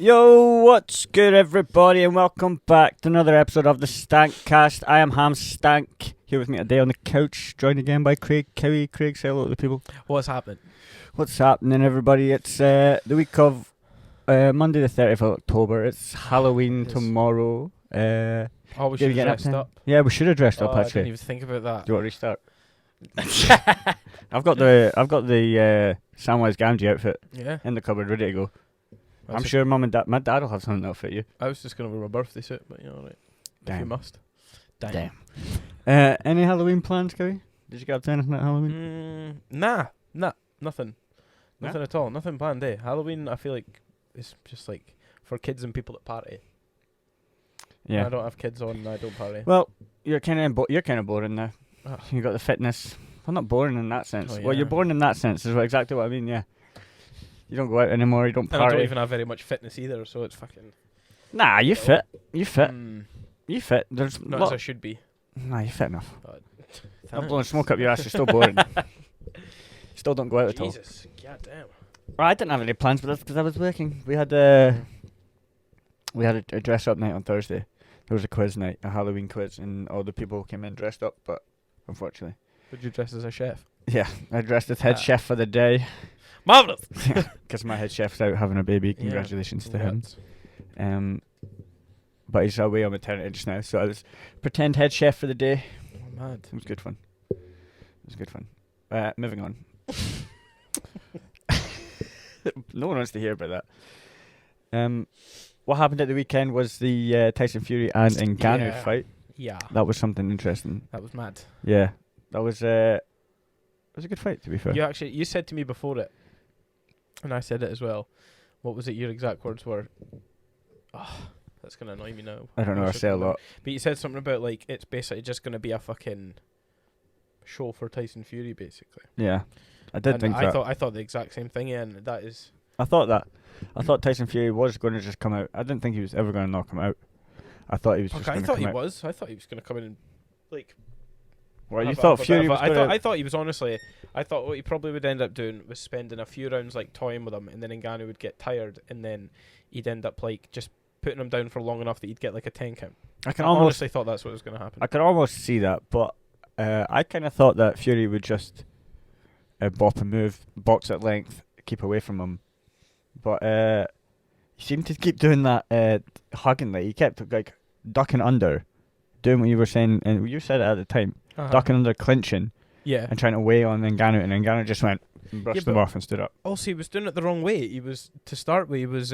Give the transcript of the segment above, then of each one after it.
Yo, what's good, everybody, and welcome back to another episode of TheStankCast. I am Ham Stank, here with me today on the couch, joined again by Craig Cowie. Craig, say hello to the people. What's happening? What's happening, everybody? It's the week of Monday the 30th of October. It's Halloween tomorrow. We should have dressed up. Yeah, we should have dressed up, I actually. didn't even think about that. Do you want to restart? I've got the Samwise Gamgee outfit Yeah. in the cupboard, ready to go. I'm sure my dad will have something that'll fit you. I was just going to wear my birthday suit, but you know, right. If you must. Damn. Any Halloween plans, Cowie? Did you get up to anything at Halloween? Nah, nothing. Nah? Nothing at all. Nothing planned, eh? Halloween, I feel like, it's just like for kids and people that party. Yeah. I don't have kids on, and I don't party. Well, you're kind of boring now. Oh. You got the fitness. Well, not boring in that sense. Oh, Well, you're yeah. boring in that sense. Is exactly what I mean. Yeah. You don't go out anymore. You don't And I party. don't even have very much fitness either, so it's fucking... Nah, you fit. You fit. Mm, You fit. There's not as I should be. Nah, you fit enough. But Not blowing smoke up your ass. You're still boring. Still don't go out at all. Jesus, goddamn. I didn't have any plans, but that's because I was working. We had a dress up night on Thursday. There was a quiz night, a Halloween quiz, and all the people came in dressed up. But unfortunately, Would you dress as a chef? yeah, I dressed as head chef for the day. Marvellous! Because my head chef's out having a baby. Congratulations to him. But he's away on maternity just now, so I was pretend head chef for the day. Oh, mad. It was good fun. Moving on. No one wants to hear about that. What happened at the weekend was the Tyson Fury and Ngannou fight. Yeah. That was something interesting. That was mad. Yeah, that was it was a good fight, to be fair. You said to me before it, and I said it as well. What was it? Your exact words were, "Oh, that's gonna annoy me now." I don't know. I say a lot. But you said something about like it's basically just gonna be a fucking show for Tyson Fury, basically. Yeah, I did think that. I thought the exact same thing, and that is. I thought that. I thought Tyson Fury was going to just come out. I didn't think he was ever going to knock him out. I thought he was just going to come out. I thought he was going to come in and like. Well, you thought Fury was going to... I thought he was honestly... I thought what he probably would end up doing was spending a few rounds like toying with him, and then Ngannou would get tired, and then he'd end up like just putting him down for long enough that he'd get like a 10 count. I honestly thought that's what was going to happen. I could almost see that, but I kind of thought that Fury would just bop and move, box at length, keep away from him. But he seemed to keep doing that hugging. Like, he kept like ducking under, doing what you were saying, and you said it at the time. Ducking under, clinching, and trying to weigh on Ngannou, and Ngannou just went and brushed him off and stood up. Also, he was doing it the wrong way. He was, to start with, he was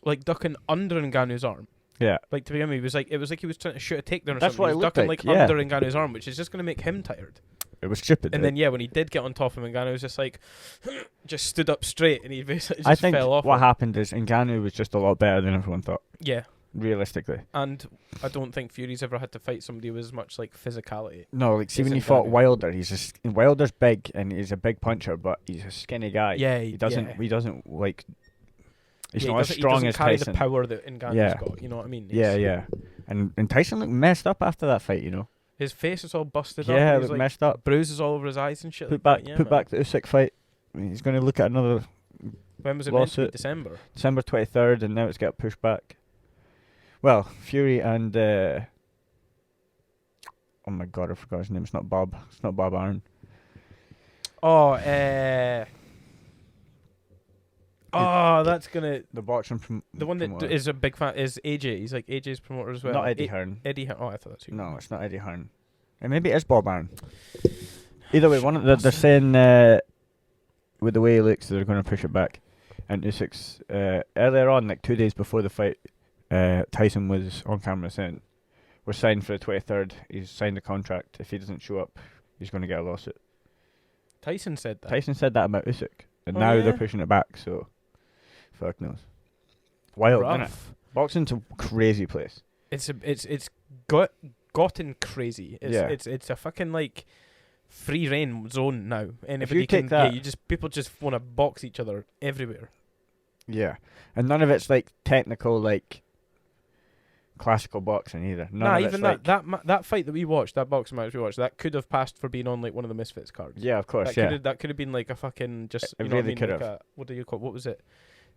like ducking under Ngannou's arm. Yeah. Like, to begin with, it was like he was trying to shoot a takedown or That's something. what he was it looked ducking like, under Ngannou's arm, which is just going to make him tired. It was stupid. And then when he did get on top of him, Ngannou was just like, just stood up straight, and he basically I just think fell off. what happened is Ngannou was just a lot better than everyone thought. Yeah. Realistically. And I don't think Fury's ever had to fight somebody with as much like physicality. No, like see when he fought Wilder, Wilder's big and he's a big puncher, but he's a skinny guy. Yeah, he doesn't like. He's not as strong as carry Tyson. The power that Ngannou's got. You know what I mean? Yeah. And Tyson looked messed up after that fight. You know. His face is all busted up. Yeah, looked like messed up. Bruises all over his eyes and shit. Put back the Usyk fight. I mean, he's going to look at another. When was it meant to be? December 23rd, and now it's got pushed back. Well, Fury and oh my god, I forgot his name. It's not Bob Arum. That's gonna the boxing from the one that is a big fan is AJ. He's like AJ's promoter as well. Not Eddie Hearn. Eddie Hearn. Oh, I thought that's who. No, it's not Eddie Hearn. Maybe it is Bob Arum. Either way, they're saying with the way he looks, they're going to push it back. And Usyk's earlier on, like 2 days before the fight. Tyson was on camera saying, "We're signed for the 23rd. He's signed a contract. If he doesn't show up, he's going to get a lawsuit." Tyson said that. Tyson said that about Usyk, and now they're pushing it back. So, fuck knows. Wild, isn't it? Boxing's a crazy place. It's gotten crazy. It's a fucking like free reign zone now. Anybody can. Yeah, people just want to box each other everywhere. Yeah, and none of it's like technical, like classical boxing either. Even that fight that we watched, that boxing match we watched, that could have passed for being on like one of the Misfits cards. Yeah, of course. That could have been like a fucking just. It really could have. What do you call? What was it?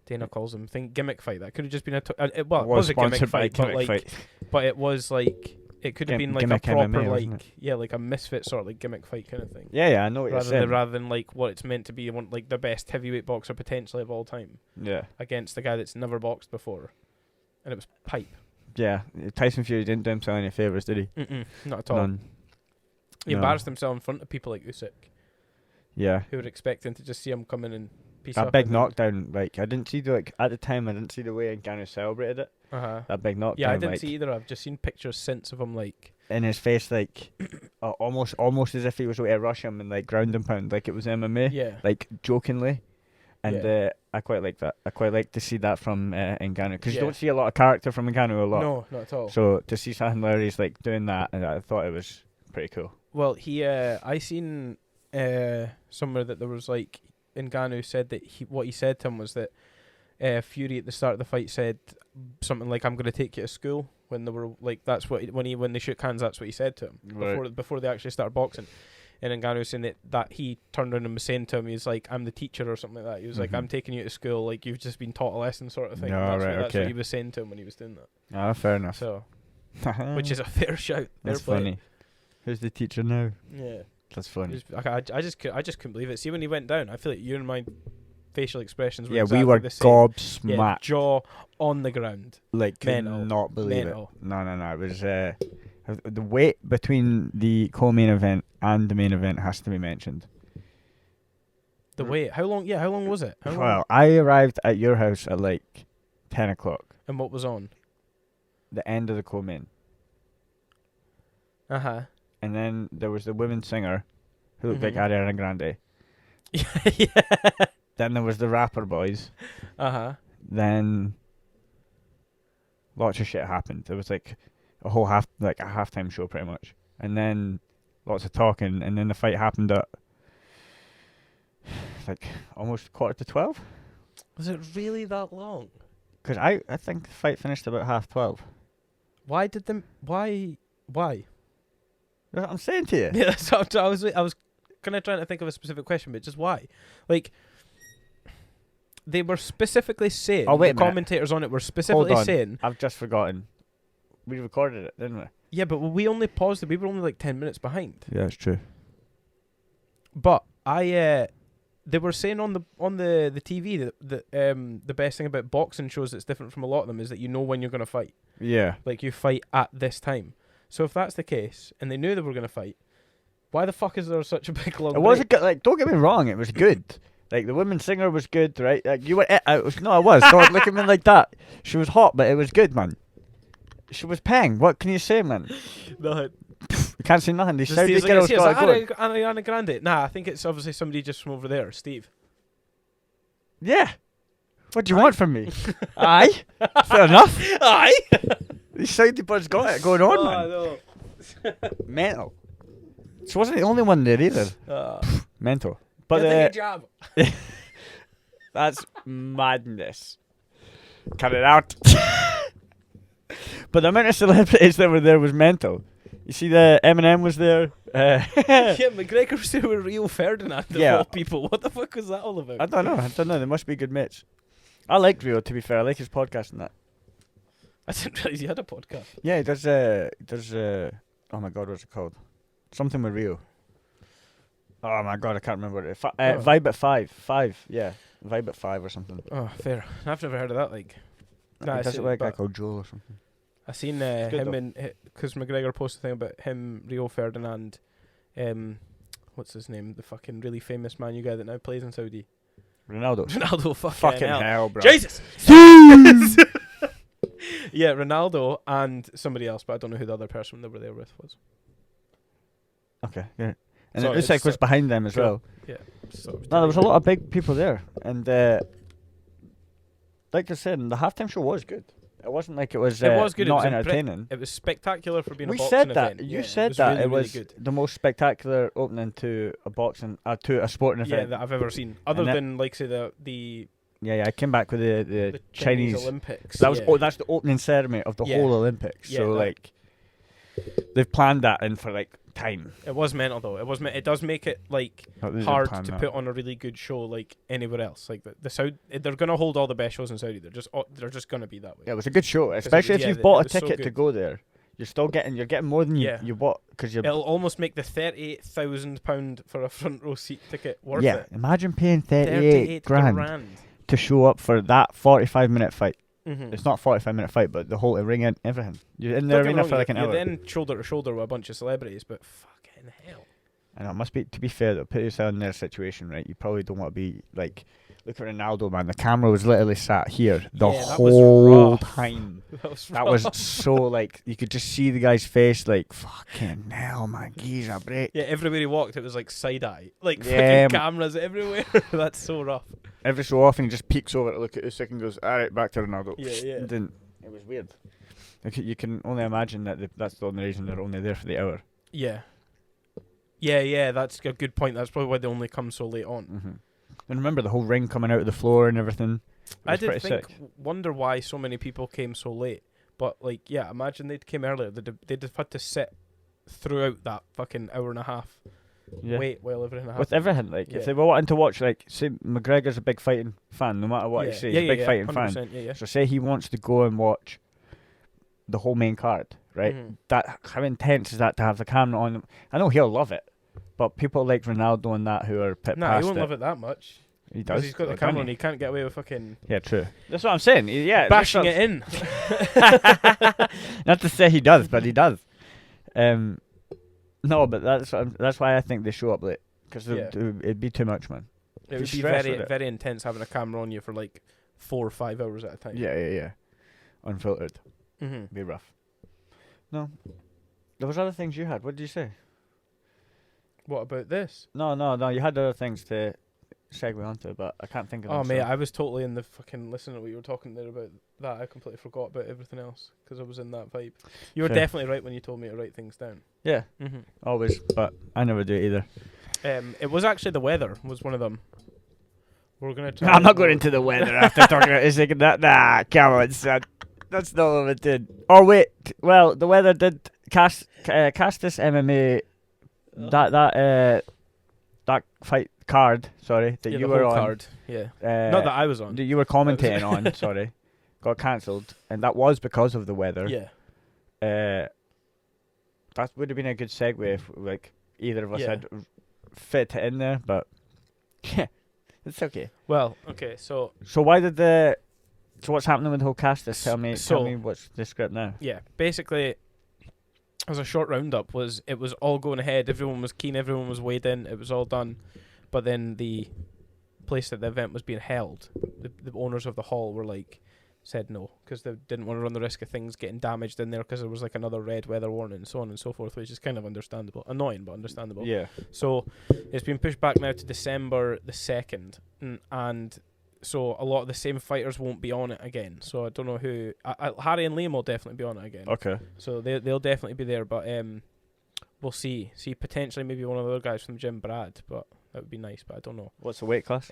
Dana calls them gimmick fight. That could have just been it was a gimmick sponsored by fight, but Gimmick like, Fight. but it was like it could have been like a Gimmick proper MMA, wasn't it? like a misfit sort of like gimmick fight kind of thing. Yeah, I know what you're saying. Rather than like what it's meant to be, like the best heavyweight boxer potentially of all time. Yeah. Against the guy that's never boxed before, and it was pipe. Yeah, Tyson Fury didn't do himself any favours, did he? Not at all. None. He No. embarrassed himself in front of people like Usyk, Yeah. who were expecting to just see him come in and piece That up. big knockdown, like I didn't see at the time I didn't see the way Ngannou celebrated it. That big knockdown. Yeah, I didn't like, see either. I've just seen pictures since of him like in his face, like almost as if he was going to rush him and like ground and pound, like it was MMA. Like jokingly. And I quite like that. I quite like to see that from Ngannou, because you don't see a lot of character from Ngannou a lot. No, not at all. So to see something Larry's like doing that, and I thought it was pretty cool. Well, I seen somewhere that there was like Ngannou said that what he said to him was that Fury at the start of the fight said something like, "I'm going to take you to school." When they were like, that's what when they shook hands, that's what he said to him before they actually started boxing. And Ngannou was saying that he turned around and was saying to him, he's like, "I'm the teacher" or something like that. He was like, "I'm taking you to school, like you've just been taught a lesson," sort of thing. No, That's what he was saying to him when he was doing that. Ah, fair enough. So, which is a fair shout. That's funny. Who's the teacher now? Yeah, that's funny. I just couldn't believe it. See, when he went down, I feel like you and my facial expressions were we were the same. gobsmacked. Yeah, jaw on the ground. Like, could not believe it. No. It was the wait between the co-main event and the main event has to be mentioned. The wait? How long? Yeah, how long was it? Well, I arrived at your house at like 10 o'clock. And what was on? The end of the co-main. And then there was the women's singer who looked like Ariana Grande. Yeah. Then there was the rapper boys. Then lots of shit happened. There was like a whole a halftime show pretty much. And then lots of talking, and then the fight happened at like almost 11:45. Was it really that long? Because I think the fight finished about 12:30. Why did them? Why? That's what I'm saying to you. Yeah, that's what I was kind of trying to think of a specific question, but just why? Like, they were specifically saying. Oh, wait a minute. Commentators on it were specifically saying. I've just forgotten. We recorded it, didn't we? Yeah, but we only paused it. We were only like 10 minutes behind. Yeah, it's true. But they were saying on the TV that the best thing about boxing shows that's different from a lot of them is that you know when you're going to fight. Yeah. Like, you fight at this time. So if that's the case, and they knew they were going to fight, why the fuck is there such a big long break? It wasn't good. Like, don't get me wrong, it was good. Like, the women's singer was good, right? Like, you were. I was. Don't look at me like that. She was hot, but it was good, man. She was paying. What can you say, man? Nothing. You can't say nothing. They said Steve's the girls got it going. Ariana Grande. Nah, I think it's obviously somebody just from over there, Steve. Yeah. What do you want from me? Aye. Fair enough. Aye. These Saudi buds got it going on, man. No. Mental. She wasn't the only one there either. Mental. But job. That's madness. Cut it out. But the amount of celebrities that were there was mental. You see, the Eminem was there. Yeah, McGregor was there with Rio Ferdinand of all people. What the fuck was that all about? I don't know. They must be good mates. I like Rio, to be fair. I like his podcast and that. I didn't realise he had a podcast. Yeah, he does. Oh my god, what's it called? Something with Rio. Oh my god, I can't remember what it is. Vibe at 5. Yeah. Vibe at 5 or something. Oh, fair. I've never heard of that, like. Nah, he does it with a guy called Joel or something. I seen him in, because McGregor posted a thing about him, Rio Ferdinand, what's his name? The fucking really famous Man U guy that now plays in Saudi. Ronaldo, fucking hell, bro. Jesus! Yeah, Ronaldo and somebody else, but I don't know who the other person they were there with was. Okay, yeah. And Usyk was behind them as well. Yeah. No, there was a lot of big people there. And like I said, the halftime show was good. It wasn't like it was good. Not entertaining. It was spectacular for being a boxing event. You said that it was really the most spectacular opening to a boxing to a sporting event. Yeah, that I've ever seen. Other than like say the I came back with the Chinese Olympics. That was that's the opening ceremony of the whole Olympics. So like they've planned that in for like time. It was mental though. It does make it like hard to put on a really good show like anywhere else. Like the Saudi, they're gonna hold all the best shows in Saudi. They're just gonna be that way. Yeah, it was a good show, especially if you've bought a ticket to go there. You're getting more than you bought because it'll almost make the £38,000 for a front row seat ticket worth it. Yeah, imagine paying 38 grand to show up for that 45-minute fight. Mm-hmm. It's not a 45-minute fight, but the whole ring and everything. You're in the arena for like an hour. You're then shoulder to shoulder with a bunch of celebrities, but fucking hell. And it must be, to be fair though, put yourself in their situation, right? You probably don't want to be like, look at Ronaldo, man. The camera was literally sat here the whole time. That was so like, you could just see the guy's face like, fucking hell, man, he's a break. Yeah, everywhere he walked, it was like side eye. Like fucking cameras everywhere. That's so rough. Every so often he just peeks over to look at Usyk and goes, alright, back to Ronaldo. Yeah. It was weird. Like, you can only imagine that that's the only reason they're only there for the hour. Yeah. Yeah, that's a good point. That's probably why they only come so late on. Mm-hmm. And remember the whole ring coming out of the floor and everything. I did wonder why so many people came so late. But like, yeah, imagine they'd came earlier. They'd have had to sit throughout that fucking hour and a half. Yeah. Wait, well, everything happened. With everything, like if they were wanting to watch, like say McGregor's a big fighting fan, no matter what he says, he's a big fighting fan. Yeah. So say he wants to go and watch the whole main card, right? Mm-hmm. That how intense is that to have the camera on him? I know he'll love it, but people like Ronaldo and that who are past he won't love it that much. He does. He's got the camera and he can't get away with fucking. Yeah, true. That's what I'm saying. Yeah, bashing it in. Not to say he does, but he does. No, but that's why I think they show up late because it'd be too much, man. It would be very intense having a camera on you for like 4 or 5 hours at a time. Yeah. Unfiltered. Mm-hmm. Be rough. No, there was other things you had. What did you say? What about this? No. You had other things to segue onto, but I can't think of them. Oh, mate, I was totally in the fucking listening to what you were talking there about that. I completely forgot about everything else because I was in that vibe. You were definitely right when you told me to write things down. Yeah. Mm-hmm. Always, but I never do it either. It was actually the weather was one of them. We're gonna. I'm not going into the weather after talking about is that. Nah, come on, son. That's not what it did. Oh wait, well the weather did Caestus MMA. That fight card, sorry, that you were on. Card. Yeah. Not that I was on. That you were commentating on, sorry, got cancelled, and that was because of the weather. Yeah. That would have been a good segue if like either of us had fit it in there, but yeah, it's okay. Well, okay, so why did so what's happening with the whole cast? Tell me what's the script now. Yeah, basically, as a short roundup, it was all going ahead. Everyone was keen. Everyone was weighed in. It was all done, but then the place that the event was being held, the owners of the hall were like, said no because they didn't want to run the risk of things getting damaged in there because there was like another red weather warning and so on and so forth, which is kind of understandable, annoying but understandable. Yeah. So it's been pushed back now to December the 2nd, and so a lot of the same fighters won't be on it again. So I don't know who. Harry and Liam will definitely be on it again. Okay. So they'll definitely be there, but we'll see. See, potentially maybe one of the other guys from the gym, Brad, but that would be nice. But I don't know. What's the weight class?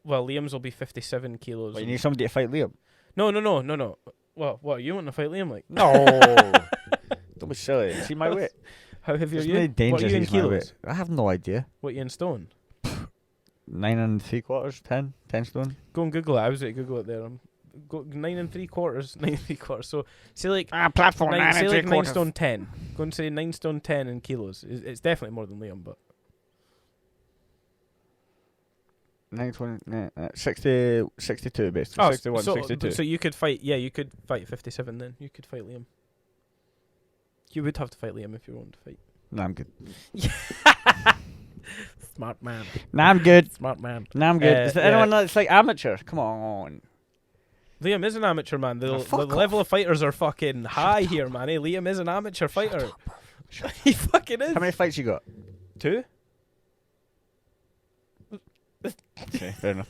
Well, Liam's will be 57 kilos. Well, you need somebody to fight Liam. No. Well, what, you want to fight Liam like? No. Don't be silly. See my weight. How heavy are you? What are you in kilos? I have no idea. What are you in stone? 9 3/4, 10 stone. Go and Google it. I was going to Google it there. 9 3/4. So say like platform 9 say like 3/4. 9 stone 10. Go and say 9 stone 10 in kilos. It's definitely more than Liam, but 62 basically. 61, 62. So you could fight. Yeah, you could fight 57. Then you could fight Liam. You would have to fight Liam if you wanted to fight. No, I'm good. Smart man. Nah, I'm good. Smart man. Nah, I'm good. Is there anyone that's like amateur? Come on. Liam is an amateur, man. The level of fighters are fucking high here, man. Liam is an amateur fighter. He fucking is. How many fights you got? 2. Okay, fair enough.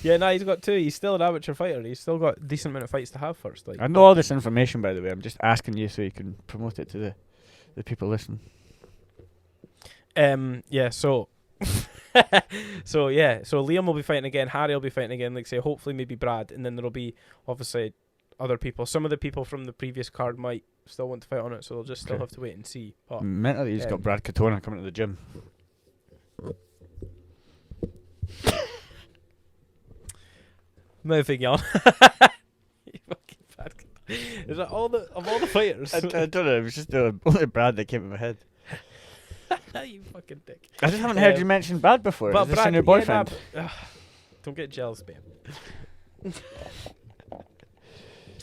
Yeah, no, he's got 2. He's still an amateur fighter. He's still got a decent amount of fights to have first. Like, I know all this information, by the way. I'm just asking you so you can promote it to the people listening. Yeah, so Liam will be fighting again, Harry will be fighting again, like say hopefully maybe Brad, and then there'll be obviously other people. Some of the people from the previous card might still want to fight on it, so they'll just still have to wait and see. But mentally, he's got Brad Katona coming to the gym. Moving on. You fucking bad guy. Is that all the fighters? I don't know. It was just only Brad that came in my head. You fucking dick. I just haven't heard you mention Brad before. Is this your boyfriend? Don't get jealous, babe.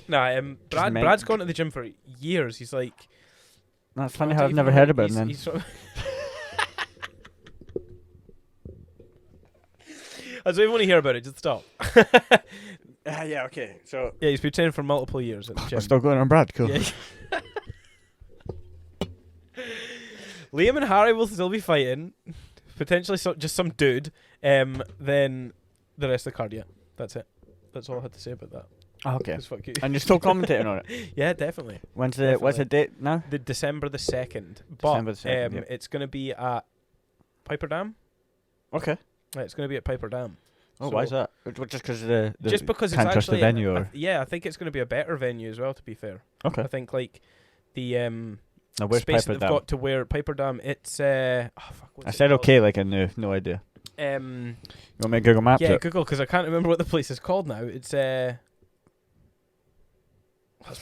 Brad's gone to the gym for years. He's like... That's funny how I've never heard about him then. I don't even want to hear about it. Just stop. Yeah, okay. So yeah, he's been training for multiple years at the gym. I'm still going on Brad. Cool. Yeah. Liam and Harry will still be fighting. Potentially just some dude. Then the rest of the card, yeah. That's it. That's all I had to say about that. Oh, okay. Fuck you. And you're still commentating on it? Yeah, definitely. What's the date now? The December the 2nd. But December the 2nd, yeah. It's going to be at Piper Dam. Okay. Yeah, it's going to be at Piper Dam. Oh, why is that? Just because the just because can't it's trust actually the venue, or? I think it's going to be a better venue as well. To be fair, okay. I think like the now, where's space Piper that they've Dam? got to wear Piper Dam. It's I said okay, like I knew, no idea. You want me to Google Maps? Yeah, Google, because I can't remember what the place is called now. It's that's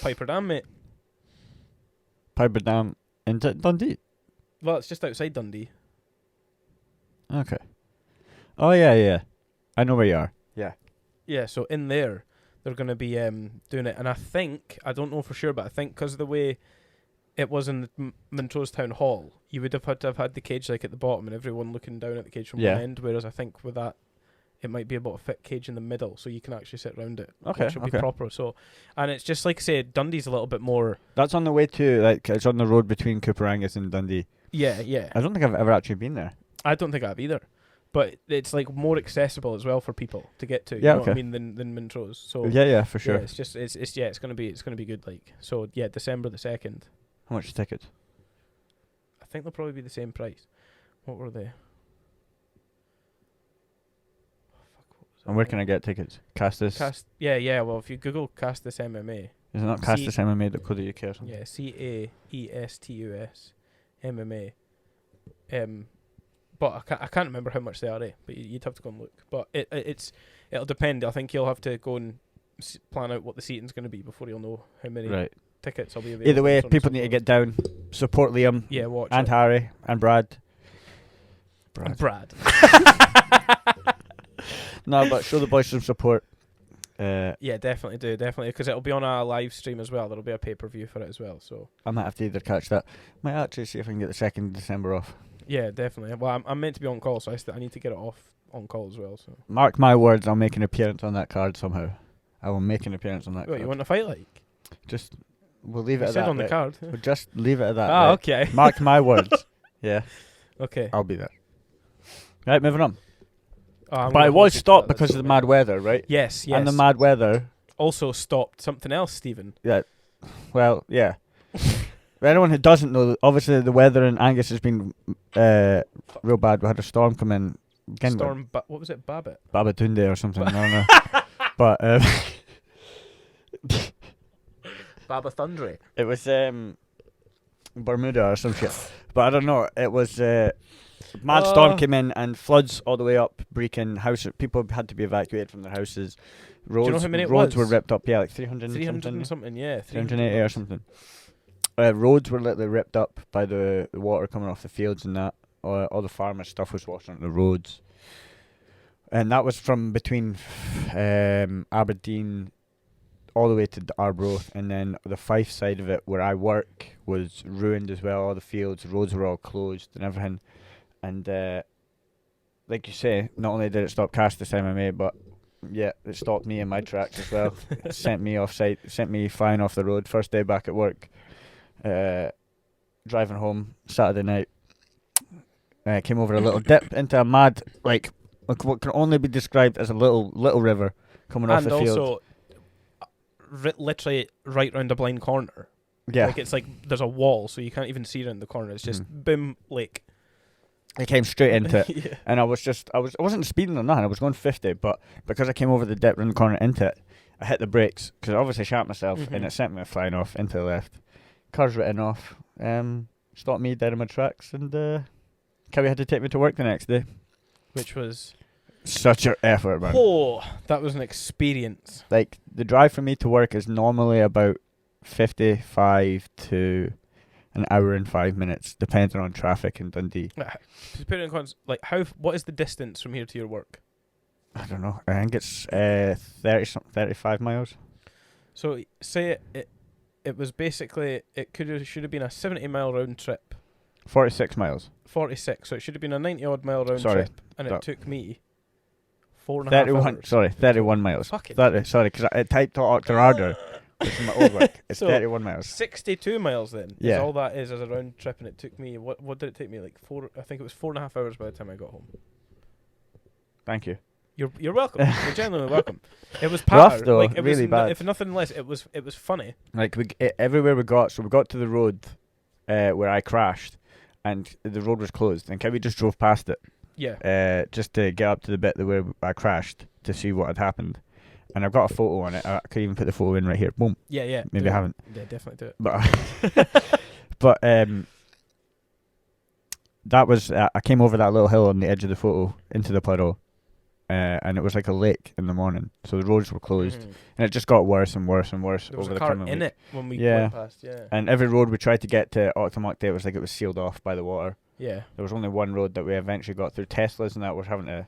Piper Dam, mate. Piper Dam in Dundee. Well, it's just outside Dundee. Okay. Oh yeah. I know where you are. Yeah. Yeah, so in there, they're going to be doing it. And I don't know for sure, but I think because of the way it was in the Montrose Town Hall, you would have had to have had the cage like at the bottom and everyone looking down at the cage from one end, whereas I think with that, it might be about a fit cage in the middle, so you can actually sit around it. Okay, which will be proper. So, and it's just like I say, Dundee's a little bit more... That's on the way to, like, it's on the road between Cooperangus and Dundee. Yeah. I don't think I've ever actually been there. I don't think I have either. But it's like more accessible as well for people to get to. Yeah, you know what I mean, than Montrose. So yeah, for sure. Yeah, it's gonna be good. Like, so yeah, December the 2nd. How much are tickets? I think they'll probably be the same price. What were they? And where can I get tickets? Caestus. Yeah. Well, if you Google Caestus MMA, is it not CaestusMMA.co.uk or something? Yeah, CAESTUS MMA. But I can't remember how much they are. But you'd have to go and look. But it'll depend. I think you'll have to go and plan out what the seating's going to be before you'll know how many tickets will be available. Either way, people need to get down, support Liam, watch and it. Harry and Brad. No, but show the boys some support. Yeah, definitely do, because it'll be on a live stream as well. There'll be a pay-per-view for it as well. So I might have to either catch that. Might actually see if I can get the 2nd of December off. Yeah, definitely. Well, I'm meant to be on call, so I need to get it off on call as well. So mark my words, I'll make an appearance on that card somehow. I will make an appearance on that card. You want to fight like? Just we'll leave it at that. On the card. We'll just leave it at that. Ah, okay. Mark my words. Yeah. Okay. I'll be there. Right, moving on. But it was stopped because of the mad weather, right? Yes. And the mad weather also stopped something else, Stephen. Yeah. Well, yeah. For anyone who doesn't know, obviously the weather in Angus has been real bad. We had a storm come in. What was it, Babbitt? Babatunde or something. I don't know. But Baba Thundry. It was Bermuda or some shit. But I don't know. It was mad storm came in and floods all the way up Brecon. People had to be evacuated from their houses. Roads, do you know how many roads it was? were ripped up. Yeah, like 300 something. Yeah, 380 or something. Roads were literally ripped up by the water coming off the fields and that. All the farmer stuff was washing on the roads. And that was from between Aberdeen all the way to Arbroath, and then the Fife side of it where I work was ruined as well. All the fields, roads were all closed and everything. And like you say, not only did it stop Caestus MMA, but yeah, it stopped me in my tracks as well. It sent me off site, sent me flying off the road. First day back at work, driving home Saturday night. Came over a little dip into a mad, like what can only be described as a little river coming off the field. And also, literally right round a blind corner. Yeah, like it's like there's a wall, so you can't even see around the corner. It's just boom, lake. It came straight into it, yeah. And I wasn't speeding or nothing. I was going 50, but because I came over the dip round the corner into it, I hit the brakes because I obviously shot myself, and it sent me flying off into the left. car's written off. Stopped me dead in my tracks, and Kevin had to take me to work the next day. Which was such an effort, man. Oh, that was an experience. Like, the drive for me to work is normally about 55 to an hour and 5 minutes, depending on traffic in Dundee. To put it in context, like, what is the distance from here to your work? I don't know. I think it's 35 miles. So say it was basically, should have been a 70-mile round trip. 46 miles. 46. So it should have been a 90-odd mile round trip, and it took me 4.5 hours. Sorry, 31 miles. Fucking 30, sorry, because I typed Octorado, which is my old work. It's so 31 miles. 62 miles then. Yeah. Is all that is a round trip, and it took me, what did it take me? Like I think it was 4.5 hours by the time I got home. Thank you. You're welcome. You're genuinely welcome. It was rough though, like, it really was bad. If nothing less, it was funny. Like everywhere we got to the road where I crashed, and the road was closed, and Kevin just drove past it. Yeah. Just to get up to the bit where I crashed to see what had happened, and I've got a photo on it. I could even put the photo in right here. Boom. Yeah. Maybe I haven't. Yeah, definitely do it. But that was I came over that little hill on the edge of the photo into the puddle. And it was like a lake in the morning, so the roads were closed, and it just got worse and worse and worse there was over a the car coming in week. it when we went past. Yeah. And every road we tried to get to Octomocte, it was like it was sealed off by the water. Yeah. There was only one road that we eventually got through. Teslas and that were having to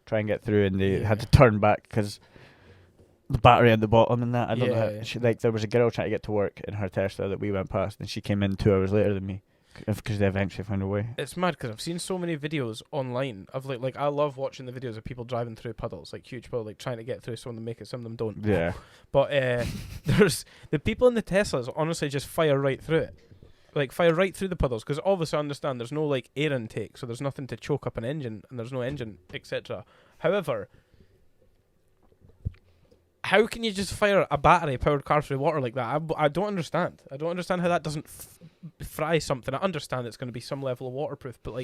try and get through, and they had to turn back because the battery at the bottom and that. I don't know. There was a girl trying to get to work in her Tesla that we went past, and she came in 2 hours later than me. Because they eventually found a way. It's mad because I've seen so many videos online of like I love watching the videos of people driving through puddles, like huge puddles, like trying to get through. Some of them make it, some of them don't. Yeah. But there's the people in the Teslas honestly just fire right through it, like fire right through the puddles, because obviously I understand there's no like air intake, so there's nothing to choke up an engine, and there's no engine, etc. However, how can you just fire a battery-powered car through water like that? I don't understand. I don't understand how that doesn't fry something. I understand it's going to be some level of waterproof, but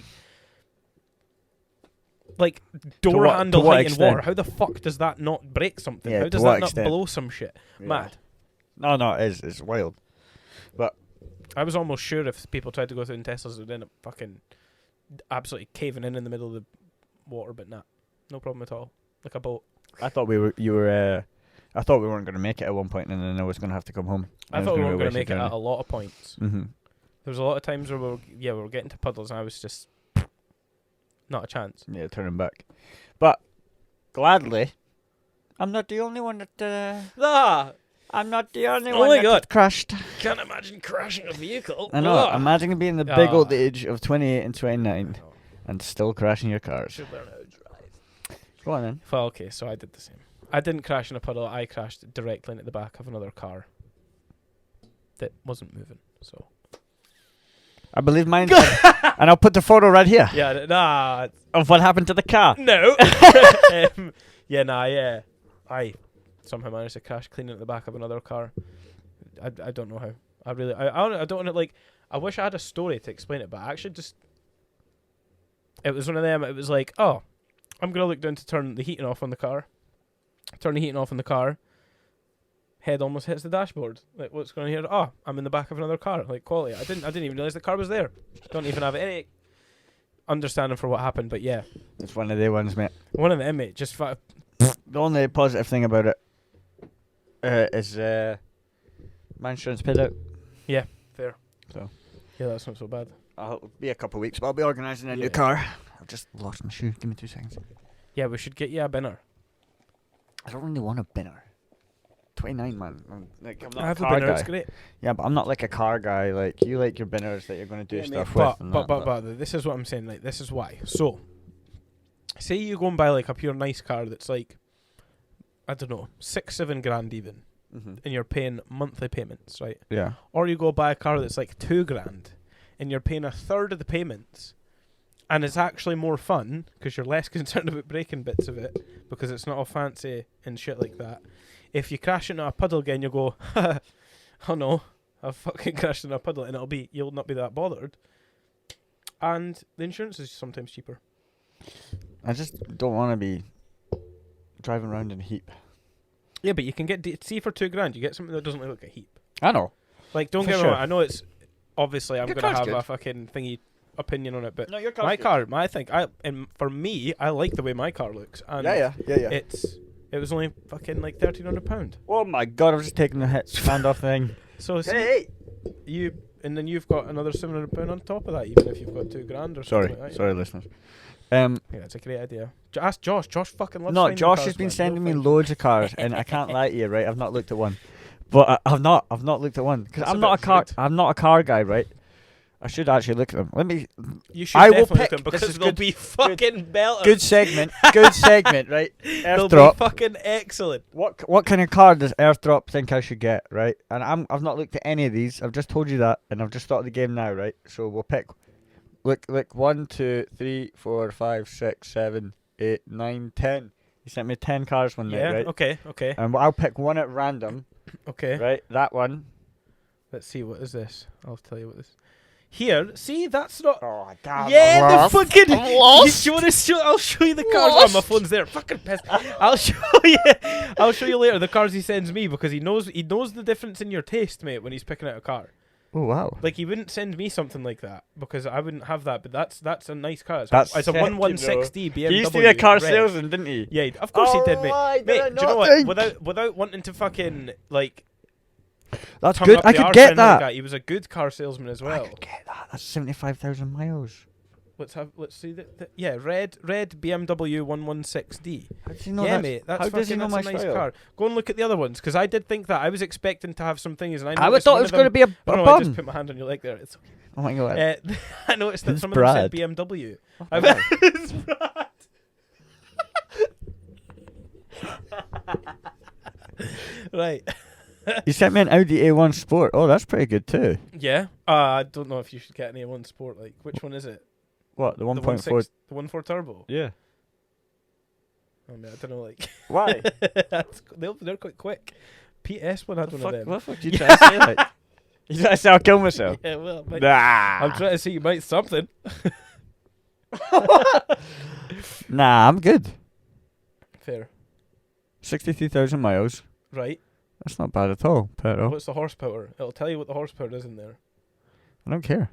like door handle height in water, how the fuck does that not break something? Yeah, how does that not blow some shit? Yeah. Mad. No, it's wild. But I was almost sure if people tried to go through in Teslas, it would end up fucking absolutely caving in the middle of the water, but nah, no problem at all. Like a boat. I thought we weren't going to make it at one point, and then I was going to have to come home. I thought we weren't going to make it at a lot of points. Mm-hmm. There was a lot of times where we were getting to puddles, and I was just not a chance. Yeah, turning back. But gladly, I'm not the only one that. I'm not the only one that crashed. Can't imagine crashing a vehicle. I know. Imagine being the big old age of 28 and 29 and still crashing your cars. Should learn how to drive. Go on then. Well, okay, so I did the same. I didn't crash in a puddle. I crashed directly into the back of another car that wasn't moving. So I believe mine did. And I'll put the photo right here. Yeah, nah. Of what happened to the car. No. I somehow managed to crash clean into the back of another car. I don't know how. I don't know. Like, I wish I had a story to explain it, but I actually just. It was one of them. It was like, oh, I'm gonna look down to turn the heating off on the car. Turn the heating off in the car. Head almost hits the dashboard. Like, what's going on here? Oh, I'm in the back of another car. Like, quality. I didn't even realize the car was there. Don't even have any understanding for what happened. But yeah, it's one of the ones, mate. One of them, mate. Just the only positive thing about it is my insurance paid out. Yeah, fair. So yeah, that's not so bad. I'll be a couple of weeks, but I'll be organising a new car. I've just lost my shoe. Give me 2 seconds. Yeah, we should get you a binner. I don't really want a binner. 29, man. I'm not I have a car binner, guy. it's great. Yeah, but I'm not like a car guy. Like, you like your binners that you're going to do stuff with. But this is what I'm saying. Like, this is why. So, say you go and buy like a pure nice car that's like, I don't know, 6-7 grand even, and you're paying monthly payments, right? Yeah. Or you go buy a car that's like 2 grand, and you're paying a third of the payments. And it's actually more fun because you're less concerned about breaking bits of it because it's not all fancy and shit like that. If you crash into a puddle again, you'll go, oh no, I've fucking crashed into a puddle, and you'll not be that bothered. And the insurance is sometimes cheaper. I just don't want to be driving around in a heap. Yeah, but you can see for 2 grand, you get something that doesn't look like a heap. I know. Like, don't For get me sure. wrong. I know it's obviously I'm Your gonna car's have good. a fucking thingy opinion on it, but No, your my car, and for me, I like the way my car looks, and Yeah. it was only fucking like £1,300. Oh my god, I've just taken the stand off thing. So see, you've got another £700 on top of that, even if you've got £2,000 or something like that. Sorry, listeners. Yeah, that's a great idea. Ask Josh. Josh fucking loves. No, finding Josh cars, has been man. sending He'll me find loads of cars, and I can't lie to you, right? I've not looked at one, but I've not looked at one because That's I'm a not a bit car. rude. I'm not a car guy, right? I should actually look at them. Let me. You should I will definitely pick. look at them This because is they'll good. be fucking belters. Good segment. Good segment, right? They'll Earthdrop. be fucking excellent. What kind of car does Earthdrop think I should get, right? And I've not looked at any of these. I've just told you that, and I've just started the game now, right? So we'll pick. Look, 1, 2, 3, 4, 5, 6, 7, 8, 9, 10. He sent me 10 cars one night, right? Okay. And I'll pick one at random. Okay. Right, that one. Let's see, what is this? I'll tell you what this. Here, see, that's not. Oh, damn. Yeah, I'm the lost. fucking. I'm lost. You wanna show? I'll show you the cars. Oh, my phone's there. Fucking piss. I'll show you. I'll show you later the cars he sends me because he knows the difference in your taste, mate, when he's picking out a car. Oh wow. Like, he wouldn't send me something like that because I wouldn't have that. But that's a nice car. It's That's a sick, 116D BMW. He used to be a car red. salesman, didn't he? Yeah, of course he did, mate. Right, Mate, did do you know I not what? think? Without wanting to fucking like. That's tongue good. up I the could arse get or anything like that. He was a good car salesman as well. I could get that. That's 75,000 miles. Let's see yeah, red BMW 116D. How does he know Yeah, that? mate, that's How does he fucking know that's my a nice style? car. Go and look at the other ones because I did think that I was expecting to have some things, and I I would noticed thought one it was of going to them- be a Oh, no, I just bun. put my hand on your leg there. It's okay. Oh my god. I noticed that It's some of them said Brad. BMW. Oh, I wow. it's Brad. Right. You sent me an Audi A1 Sport. Oh, that's pretty good too. Yeah. I don't know if you should get an A1 Sport. Like, which one is it? What, the The 1.4? The 1.4 turbo. Yeah. I mean, I don't know. Like, Why? they're quite quick. PS one had one of them. What the fuck did you try to say? Like? You trying to say I'll kill myself? Yeah, well, mate, Nah. I'm trying to see you might something. Nah, I'm good. Fair. 63,000 miles. Right. That's not bad at all, petrol. What's the horsepower? It'll tell you what the horsepower is in there. I don't care.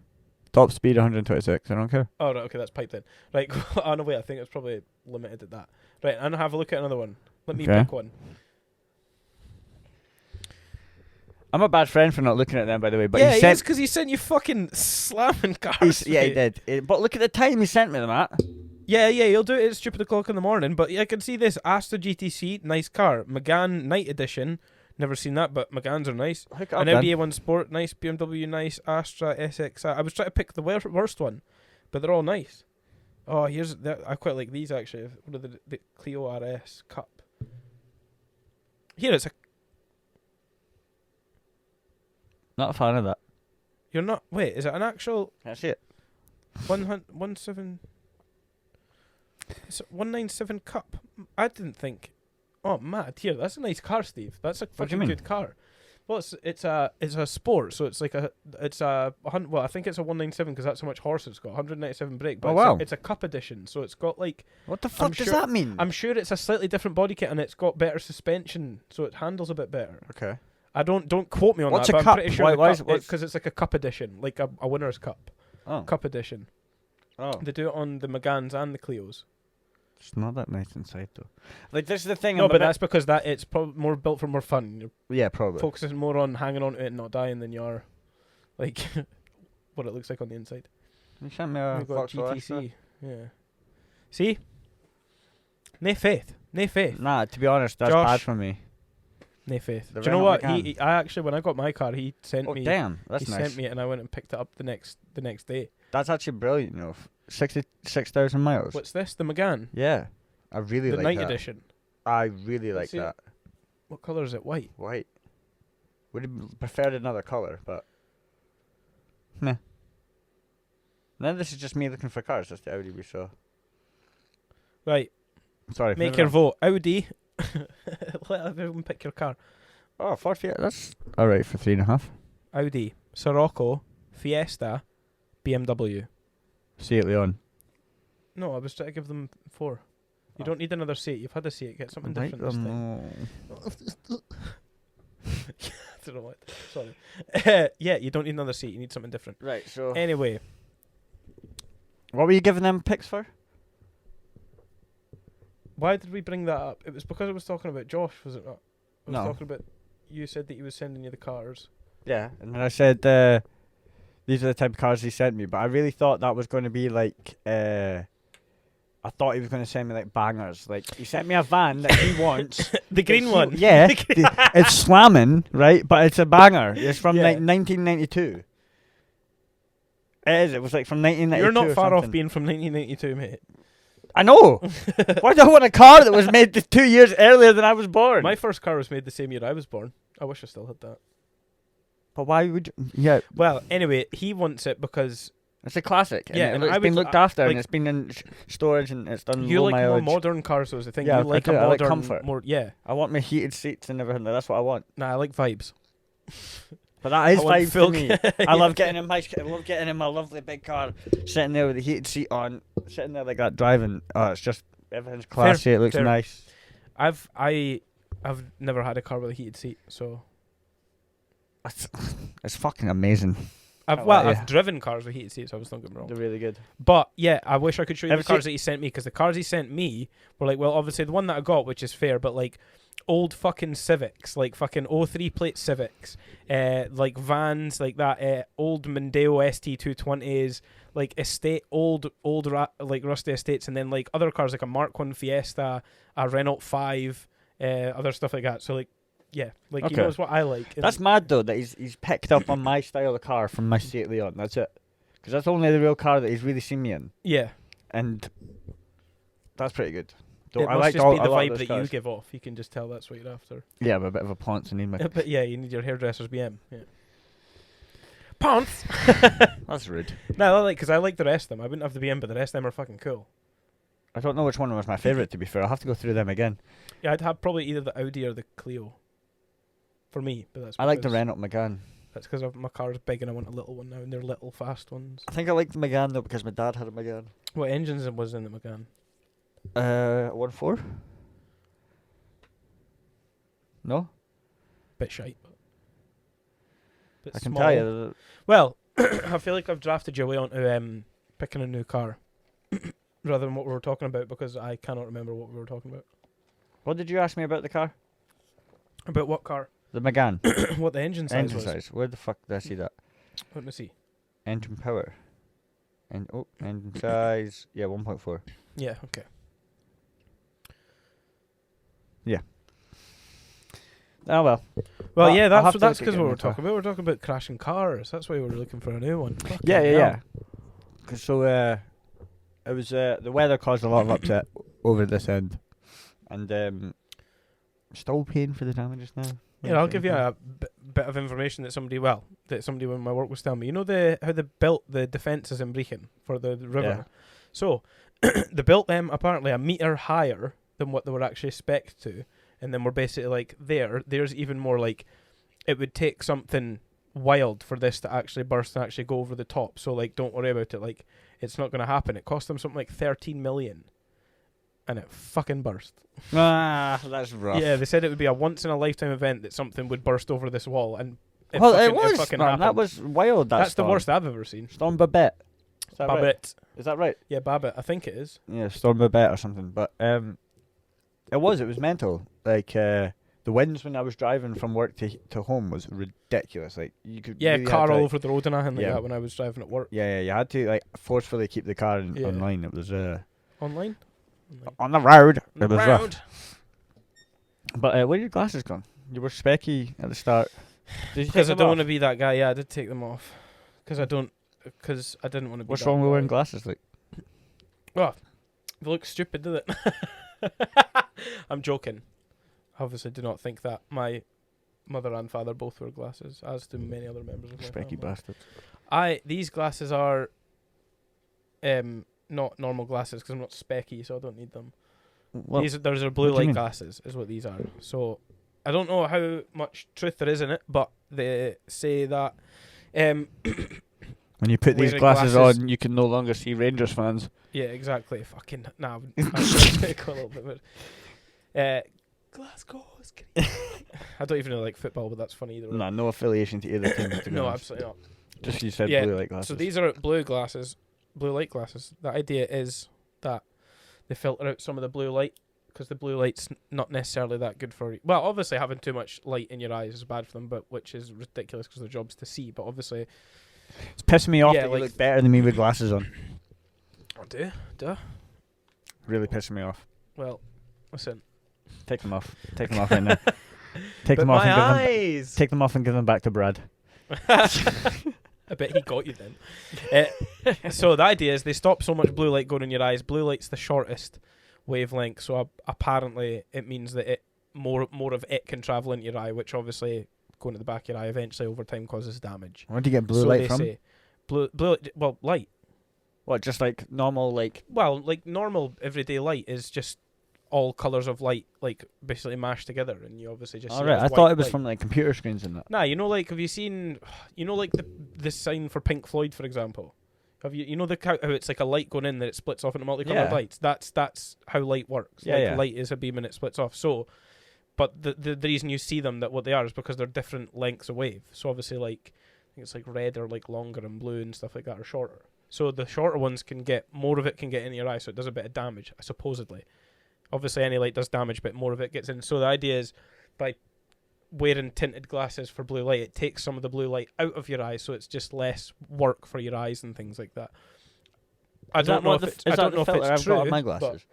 Top speed 126. I don't care. Oh, right, okay, that's piped in. Right, oh no, wait, I think it's probably limited at that. Right, and have a look at another one. Let me Okay. pick one. I'm a bad friend for not looking at them, by the way. But yeah, he he sent. is because he sent you fucking slamming cars. Yeah, he mate. did. But look at the time he sent me them at. Yeah, he'll do it at stupid o'clock in the morning. But yeah, I can see this Astra GTC, nice car. Megane Night Edition, never seen that, but Meganes are nice. Hook it up, An then. Audi A1 Sport, nice. BMW, nice. Astra SXI. I was trying to pick the worst one, but they're all nice. Oh, I quite like these actually. What are the Clio RS Cup? Here it's a. Not a fan of that. You're not. Wait, is it an actual Can I see it? 17? It's a 197 Cup. I didn't think. Oh, mad! Here, that's a nice car, Steve. That's a What do you fucking mean? good car. Well, it's a sport, so it's like well, I think it's a 197 because that's how much horse it's got. 197 brake, but Oh, wow. it's a Cup edition, so it's got like What the fuck does sure- that mean? I'm sure it's a slightly different body kit and it's got better suspension, so it handles a bit better. Okay. I don't quote me on What's that, a but cup? I'm pretty sure Why is it- what's- because it's like a Cup edition, like a winner's cup, Oh. Cup edition. Oh. They do it on the Meganes and the Clios. It's not that nice inside though. Like this is the thing. No, I'm a but bit- that's because it's probably more built for more fun. You're yeah, probably. focusing more on hanging on to it and not dying than you are, like, what it looks like on the inside. You sent me a We've got Vauxhall GTC. Astra. Yeah. See? Nae faith. Nah, to be honest, that's Josh. bad for me. Nae faith. The Do you know Renault what? Megane. I actually, when I got my car, he sent Oh me. damn, that's he nice. sent me it, and I went and picked it up the next day. That's actually brilliant. 66,000 miles. What's this? The Megane. Yeah, I really The like night that. edition. I really like see it? that. What colour is it? White. White. Would have preferred another colour, but meh. Then this is just me looking for cars. That's the Audi we saw. Right. Sorry. Make moving your on. vote. Audi. Let everyone pick your car. Oh, 40. That's all right for 3.5. Audi, Sirocco, Fiesta, BMW. See it, Leon. No, I was trying to give them 4. You Oh. don't need another seat. You've had a seat. Get something Right, different this time. no. don't know what. Sorry. Yeah, you don't need another seat. You need something different. Right. So Anyway, what were you giving them picks for? why did we bring that up? It was because I was talking about Josh, was it not? I was No. talking about. You said that he was sending you the cars. Yeah, and then I said these are the type of cars he sent me, but I really thought that was going to be like I thought he was going to send me like bangers. Like he sent me a van that he wants. The green one. Yeah, it's slamming, right? But it's a banger. It's from Yeah. 1992. It is. It was like from 1992. You're not or far off something. being from 1992, mate. I know. Why do I want a car that was made 2 years earlier than I was born? My first car was made the same year I was born. I wish I still had that. But why would you? Yeah, Well, anyway, he wants it because it's a classic. Yeah, and and I it's been would- looked after, like- and it's been in storage, and it's done you low like more mileage. modern cars. So is the thing. Yeah, You like I do. a I like modern, comfort. more. Yeah. I want my heated seats and everything. That's what I want. Nah, I like vibes. But that is I want fine full for me. ca- I love getting in my lovely big car, sitting there with the heated seat on, sitting there like that driving. Oh, it's just everything's classy. It looks fair. nice. I've never had a car with a heated seat, so It's fucking amazing. I've driven cars with heated seats. I was thinking wrong. They're really good. But yeah, I wish I could show you Ever the cars that he sent me, because the cars he sent me were like, well, obviously the one that I got, which is fair, but like old fucking Civics, like fucking 03 plate Civics, like vans like that, old Mondeo ST220s, like like rusty estates, and then like other cars like a Mark 1 Fiesta, a Renault 5, other stuff like that. So like, yeah, like he Okay. knows what I like. and- That's mad though that he's picked up on my style of car from my Seat Leon. That's it. Because that's only the real car that he's really seen me in, yeah. and that's pretty good. It I must liked just all, be the a lot vibe of that those you cars. give off. You can just tell that's what you're after. Yeah, I'm a bit of a ponce. I need my. But yeah, you need your hairdresser's BM. Yeah. Pants. That's rude. No, because I like the rest of them. I wouldn't have the BM, but the rest of them are fucking cool. I don't know which one was my favourite, to be fair. I'll have to go through them again. Yeah, I'd have probably either the Audi or the Clio. For me, but that's I like the because- Renault Megane. That's because my car's big and I want a little one now, and they're little fast ones. I think I like the Megane though because my dad had a Megane. What engines was in the Megane? 1.4? No? Bit shite. Bit I can small. tell you. Well, I feel like I've drafted your way onto picking a new car, rather than what we were talking about, because I cannot remember what we were talking about. What did you ask me about the car? About what car? The Megane. What the engine size Engine was. size. Where the fuck did I see that? Let me see. Engine power. Engine size. Yeah, 1.4. Yeah, okay. Oh well. Well, But yeah, I'll have that's to that's look at because getting we were a car. talking about. We're talking about crashing cars. That's why we were looking for a new one. Fucking Yeah. hell. Cause so it was the weather caused a lot of upset over this end, and still paying for the damages now. Yeah, I'll give you a bit of information that somebody when my work was telling me. You know how they built the defences in Brechin for the river? Yeah. So, they built them apparently a metre higher than what they were actually spec'd to, and then we're basically like, there's even more like, it would take something wild for this to actually burst and actually go over the top. So like, don't worry about it. Like, it's not going to happen. It cost them something like 13 million, and it fucking burst. Ah, that's rough. Yeah, they said it would be a once in a lifetime event that something would burst over this wall, and It fucking was. Man, that happened. was wild. That's the storm. worst I've ever seen. Storm Babette. Is that right? Babbitt. Is that right? Yeah, Babbitt. I think it is. Yeah, Storm Babette or something. But it was mental. Like the winds when I was driving from work to home was ridiculous. Like you could Yeah, really had car to, all like- over the road and everything like Yeah. that when I was driving at work. Yeah, you had to like forcefully keep the car Yeah. online. It was Online? on the road. On It the was rough. road. But where are your glasses gone? You were specky at the start. Did you Because I take don't them want to off? be that guy. Yeah, I did take them off. Because I didn't want to be What's that wrong with guy. wearing glasses? Like, They look stupid, did it? I'm joking. Obviously, do not think that. My mother and father both wear glasses, as do many other members of my specky family. bastards. These glasses are not normal glasses because I'm not specky, so I don't need them. Well, Those are blue what do you light mean? glasses, is what these are. So I don't know how much truth there is in it, but they say that when you put these wearing glasses glasses- on, you can no longer see Rangers fans. yeah, exactly. Fucking nah, I'm go a little bit. Glasgow. I don't even know like football, but that's funny either way. No affiliation to either team. To be No, honest. absolutely not. Just you said Yeah, blue light glasses. So these are blue light glasses. The idea is that they filter out some of the blue light because the blue light's not necessarily that good for you. Well, obviously having too much light in your eyes is bad for them, but which is ridiculous because their job's to see. But obviously, it's pissing me off yeah, that like, you look better than me with glasses on. I do. Really pissing me off. Well, listen. Take them off. Take them off right now. Take But them off my and eyes. take them off and give them back to Brad. I bet he got you then. So the idea is they stop so much blue light going in your eyes. Blue light's the shortest wavelength, so apparently it means that it more of it can travel into your eye, which obviously going to the back of your eye eventually over time causes damage. Where do you get blue so light they from? say well, light. What, just like normal, like... Well, like normal everyday light is just all colours of light, like basically mashed together, and you obviously just. Alright, I thought it was from like computer screens and that. Nah, you know, like have you seen, like the sign for Pink Floyd, for example? Have you know how it's like a light going in that it splits off into multicolored lights? That's how light works. Yeah, Light is a beam and it splits off. So, but the reason you see them that what they are is because they're different lengths of wave. So obviously, like I think it's like red or like longer, and blue and stuff like that are shorter. So the shorter ones can get more of it can get in your eye, so it does a bit of damage, supposedly. Obviously, any light does damage, but more of it gets in. So the idea is, by wearing tinted glasses for blue light, it takes some of the blue light out of your eyes, so it's just less work for your eyes and things like that. I don't know if it's true. Got on my glasses?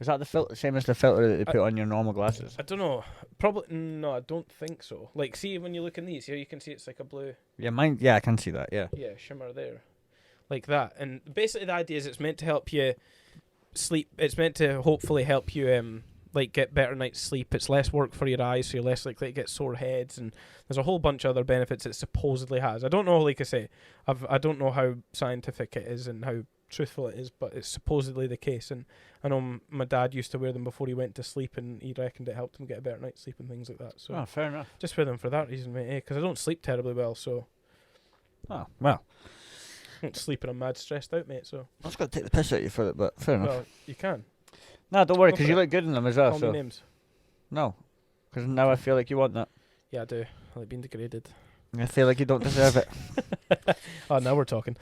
Is that the filter, same as the filter that they put on your normal glasses? I don't know. Probably no. I don't think so. Like, see when you look in these here, you can see it's like a blue. Yeah, mine. Yeah, I can see that. Yeah. Yeah, shimmer there, like that. And basically, the idea is it's meant to help you sleep. It's meant to hopefully help you like get better night's sleep. It's less work for your eyes, so you're less likely to get sore heads, and there's a whole bunch of other benefits it supposedly has. I don't know, like I say, I don't know how scientific it is and how truthful it is, but it's supposedly the case. And I know my dad used to wear them before he went to sleep, and he reckoned it helped him get a better night's sleep and things like that. So fair enough. just wear them for that reason, mate. Because I don't sleep terribly well, so. Oh well. I don't sleep and I'm mad stressed out, mate. So I was going to take the piss out of you for it, but fair enough. well, you can. No, don't worry, Go because for you it. look good in them as well. Call So me names. no, because now I feel like you want that. Yeah, I do. I like being degraded. I feel like you don't deserve it. Oh, now we're talking.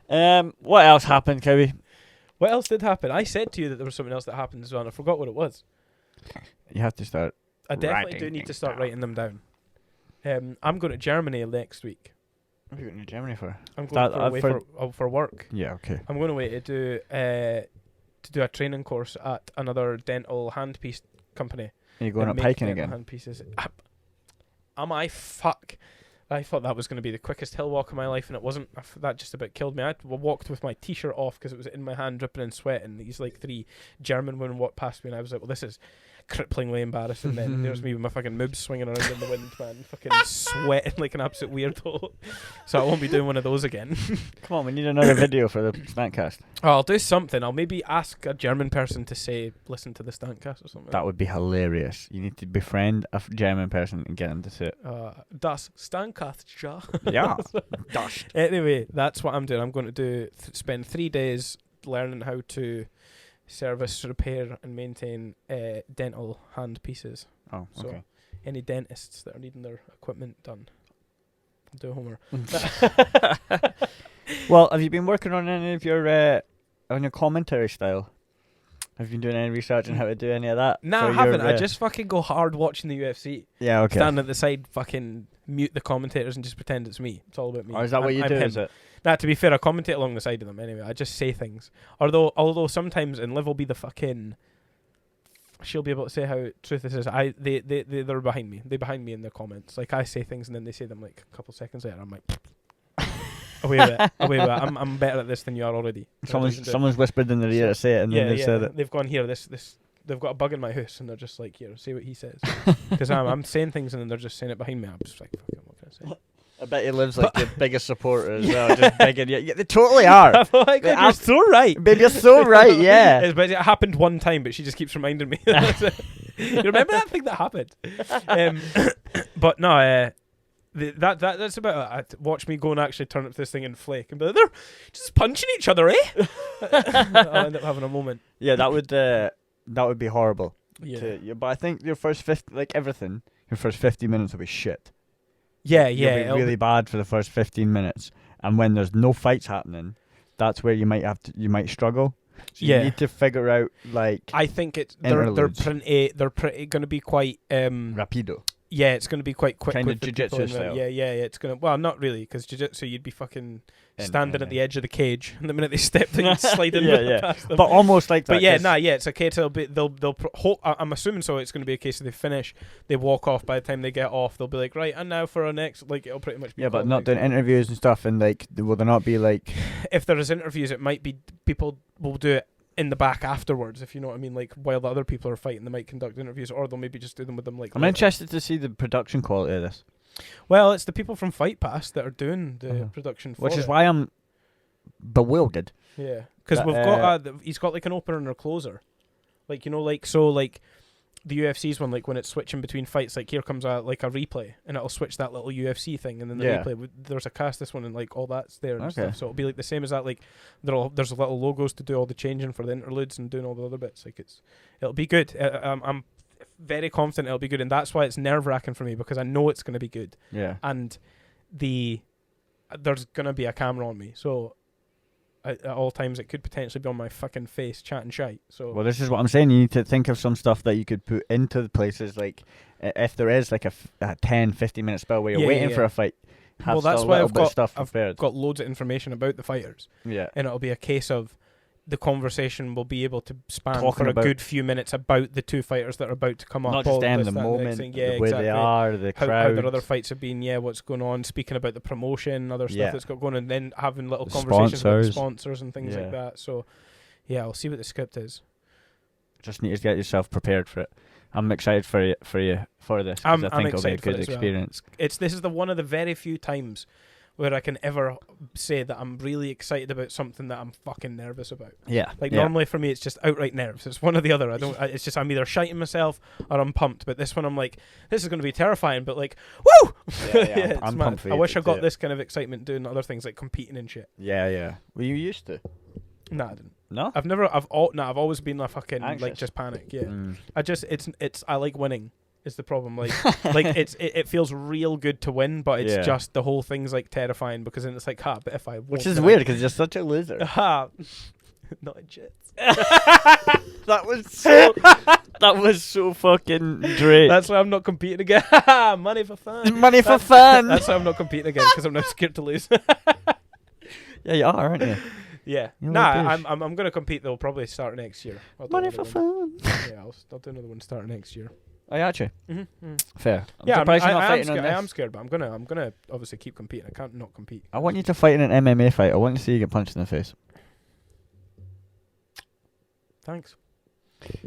What else happened, Cowie? What else did happen? I said to you that there was something else that happened as well, and I forgot what it was. You have to start. I definitely Writing do need to things start down. writing them down. I'm going to Germany next week. What are you going to Germany for? I'm going away for work. Yeah, okay. I'm going away to do a training course at another dental handpiece company. Are you going that up make hiking dental again? Handpieces. Am I fuck? I thought that was going to be the quickest hill walk of my life, and it wasn't. That just about killed me. I walked with my t-shirt off because it was in my hand, dripping in sweat, and these like 3 German women walked past me, and I was like, well, this is cripplingly embarrassing. Then there's me with my fucking moobs swinging around in the wind, man, fucking sweating like an absolute weirdo. So I won't be doing one of those again. Come on, we need another video for the TheStankCast. Oh, I'll do something. I'll maybe ask a German person to say, listen to the TheStankCast or something. That would be hilarious. You need to befriend a German person and get them to say it. Das TheStankCast, ja. Yeah. Dust. Anyway, that's what I'm doing. I'm going to spend 3 days learning how to service, repair, and maintain dental hand pieces. Oh, okay. So, any dentists that are needing their equipment done, do Homer. Well, have you been working on any of your on your commentary style? Have you been doing any research on how to do any of that? Nah, I haven't. I just fucking go hard watching the UFC. Yeah, okay. Stand at the side, fucking mute the commentators and just pretend it's me. It's all about me. Or is that what you do? Him. Is it? Nah, to be fair, I commentate along the side of them anyway. I just say things. Although sometimes, and Liv will be the fucking... She'll be able to say how truth this is. They're behind me. They're behind me in their comments. Like, I say things and then they say them like a couple seconds later. I'm like... away with it. I'm better at this than you are already. Someone's whispered in their ear to say it, and then they've said it. They've gone here. They've got a bug in my house, and they're just like, here, say what he says. Because I'm saying things, and then they're just saying it behind me. I'm just like, fucking, what can I say? I bet he lives like the biggest supporter as well. Just begging you. Yeah, they totally are. Oh my God, you're so right. Babe, you're so right. Yeah. But it happened one time, but she just keeps reminding me. You remember that thing that happened? But no. That's about it. Watch me go and actually turn up this thing and flake and be like, they're just punching each other, eh? I'll end up having a moment. Yeah, that would that would be horrible. Yeah. But I think your first 50, like everything, your first 50 minutes will be shit. Yeah, You'll be really bad for the first 15 minutes, and when there's no fights happening, that's where you might struggle. So you need to figure out like. I think they're pretty going to be quite rapido. Yeah, it's going to be quite quick. Kind of jiu-jitsu style. Yeah. It's going to. Well, not really, because jiu-jitsu you'd be fucking standing at the edge of the cage, and the minute they step in, you'd slide in past them. But almost like that. But it's a case of I'm assuming so. It's going to be a case of they finish, they walk off. By the time they get off, they'll be like, right, and now for our next. Like it'll pretty much be. Yeah, but not doing interviews and stuff, and like, will there not be like? If there is interviews, it might be people will do it in the back afterwards, if you know what I mean, like while the other people are fighting, they might conduct interviews, or they'll maybe just do them with them. Like, I'm interested to see the production quality of this. Well, it's the people from Fight Pass that are doing the production for which is it. why I'm bewildered. Yeah, because we've got he's got like an opener and a closer, like like the UFC's one, like when it's switching between fights, like here comes a replay, and it'll switch that little UFC thing, and then the replay there's a cast this one, and like all that's there and stuff. So it'll be like the same as that. Like there's little logos to do all the changing for the interludes and doing all the other bits. Like it'll be good. I'm very confident it'll be good, and that's why it's nerve-wracking for me, because I know it's going to be good. Yeah. And there's going to be a camera on me, so at all times it could potentially be on my fucking face chatting shite. So well, this is what I'm saying. You need to think of some stuff that you could put into the places, like if there is like a 10-15 minute spell where you're waiting for a fight. Have that's why I've prepared. got loads of information about the fighters. Yeah. And it'll be a case of the conversation will be able to span for a good few minutes about the two fighters that are about to come up. Not just them, the moment, where they are, the crowd. How their other fights have been, what's going on, speaking about the promotion, other stuff that's got going on, and then having little conversations with the sponsors and things like that. So, I'll see what the script is. Just need to get yourself prepared for it. I'm excited for you for this, because I think it'll be a good experience. Well. This is one of the very few times where I can ever say that I'm really excited about something that I'm fucking nervous about. Yeah. Like normally for me it's just outright nerves. It's one or the other. It's just I'm either shiting myself or I'm pumped. But this one I'm like, this is going to be terrifying, but like, woo! Yeah, I'm pumped for you. I wish I got this kind of excitement doing other things like competing and shit. Yeah. Well, you used to. No, I didn't. No? I've always been a fucking anxious. Like just panic. Yeah. I like winning. Is the problem like it feels real good to win, but it's just the whole thing's like terrifying, because then it's like but if I won't, which is weird because you're such a loser. Not a jit. That was so fucking great. That's why I'm not competing again. Money for fun. That's why I'm not competing again, because I'm not scared to lose. Yeah, you are, aren't you? Yeah. I'm gonna compete though. Probably start next year. Money for fun. Yeah, I'll do another one starting next year. Oh, yeah, actually. Mm-hmm. Fair. I am scared, but I'm gonna obviously keep competing. I can't not compete. I want you to fight in an MMA fight. I want to see you get punched in the face. Thanks.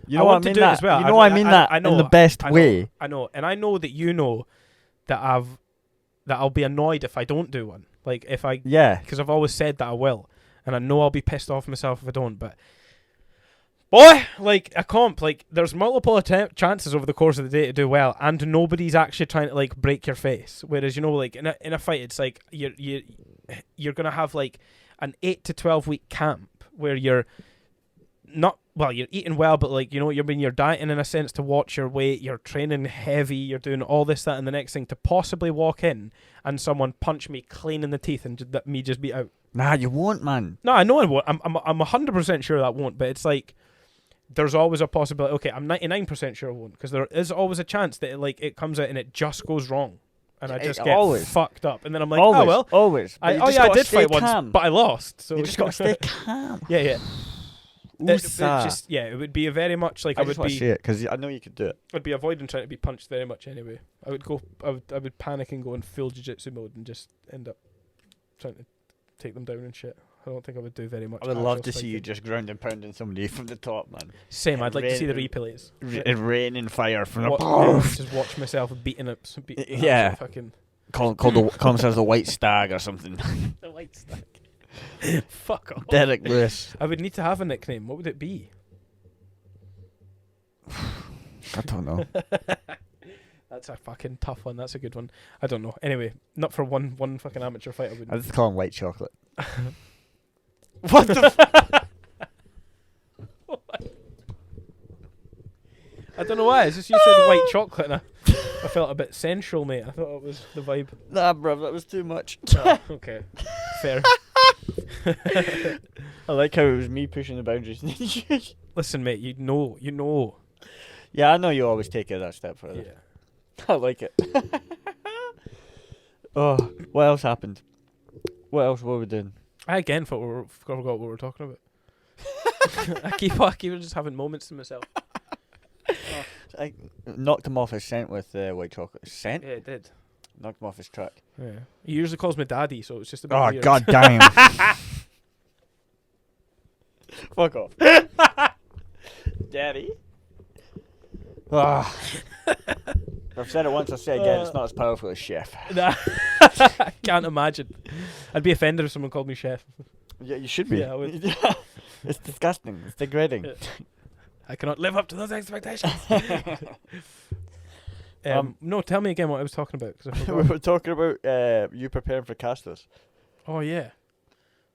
You know what I mean that? Well. You know I mean that in the best way. I know, and I know that you know that I'll be annoyed if I don't do one. Like because I've always said that I will, and I know I'll be pissed off myself if I don't, but. Boy, like a comp, like there's multiple chances over the course of the day to do well, and nobody's actually trying to like break your face. Whereas like in a fight, it's like you're gonna have like an 8 to 12 week camp where you're eating well, but like you're dieting in a sense to watch your weight. You're training heavy. You're doing all this, that, and the next thing to possibly walk in and someone punch me clean in the teeth and me just be out. Nah, you won't, man. No, I know I won't. I'm 100% sure that won't, but it's like. There's always a possibility. Okay, I'm 99% sure it won't, because there is always a chance that it comes out and it just goes wrong, and I just get fucked up, and then I'm like, always. I did fight once, but I lost. So you just got to stay calm. Yeah. It would be a very much like I would see it because I know you could do it. I'd be avoiding trying to be punched very much anyway. I would panic and go in full jiu-jitsu mode and just end up trying to take them down and shit. I don't think I would do very much. I would love to see you just ground and pounding somebody from the top, man. Same, I'd like to see the replays. Rain and fire from the just watch myself beating up. Call themselves the White Stag or something. The White Stag. Fuck off. Derek Lewis. I would need to have a nickname. What would it be? I don't know. That's a fucking tough one. That's a good one. I don't know. Anyway, not for one fucking amateur fight. I wouldn't. I'd just call him White Chocolate. What the? I don't know why. It's just you said white chocolate, and I felt a bit sensual, mate. I thought it was the vibe. Nah, bruv, that was too much. Oh, okay, fair. I like how it was me pushing the boundaries. Listen, mate, you know. Yeah, I know you always take it that step further. Yeah. I like it. Oh, what else happened? What else were we doing? I again forgot what we were talking about. I keep just having moments to myself. I knocked him off his scent with white chocolate. Scent? Yeah, it did. Knocked him off his track. Yeah. He usually calls me daddy, so it's just a bit Oh, weird. god damn. Fuck off. Daddy. I've said it once, I'll say it again. It's not as powerful as chef. Nah. I can't imagine. I'd be offended if someone called me chef. Yeah, you should be. Yeah, I would. It's disgusting. It's degrading. I cannot live up to those expectations. No, tell me again what I was talking about. 'Cause I We forgot. were talking about you preparing for casters. Oh yeah,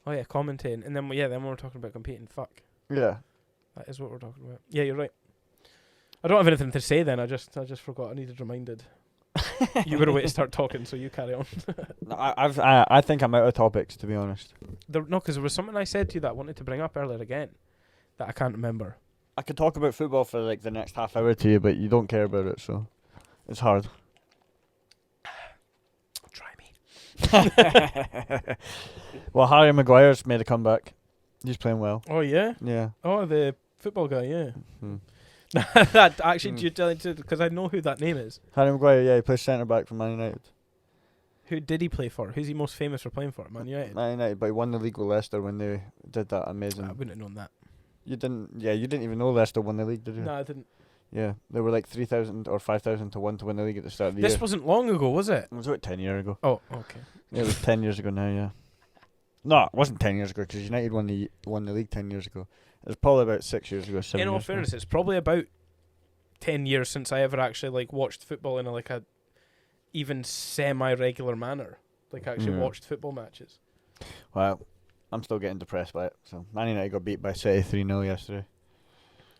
commentating, and then we were talking about competing. Fuck, Yeah. that is what we're talking about. Yeah, you're right. I don't have anything to say then. I just forgot. I needed reminded. You were a way to start talking, so you carry on. No, I think I'm out of topics, to be honest. Because there was something I said to you that I wanted to bring up earlier again, that I can't remember. I could talk about football for like the next half hour to you, but you don't care about it, so it's hard. Try me. Well, Harry Maguire's made a comeback. He's playing well. Oh yeah. Yeah. Oh, the football guy. Yeah. Hmm. That actually, do you tell it because I know who that name is. Harry Maguire, yeah, he plays centre back for Man United. Who did he play for? Who's he most famous for playing for? Man United. Man United, but he won the league with Leicester when they did that I amazing. wouldn't have known that. You didn't even know Leicester won the league, did you? No, I didn't. Yeah, they were like 3,000 or 5,000 to 1 to win the league at the start of the This year. wasn't long ago, was it? It was about 10 years ago. Oh, okay. Yeah, it was 10 years ago now, yeah. No, it wasn't 10 years ago because United won the league 10 years ago. It was probably about 6 years ago, 7 In all years fairness, ago. it's probably about 10 years since I ever actually watched football in a even semi-regular manner. Actually watched football matches. Well, I'm still getting depressed by it. So Man United got beat by City 3-0 yesterday.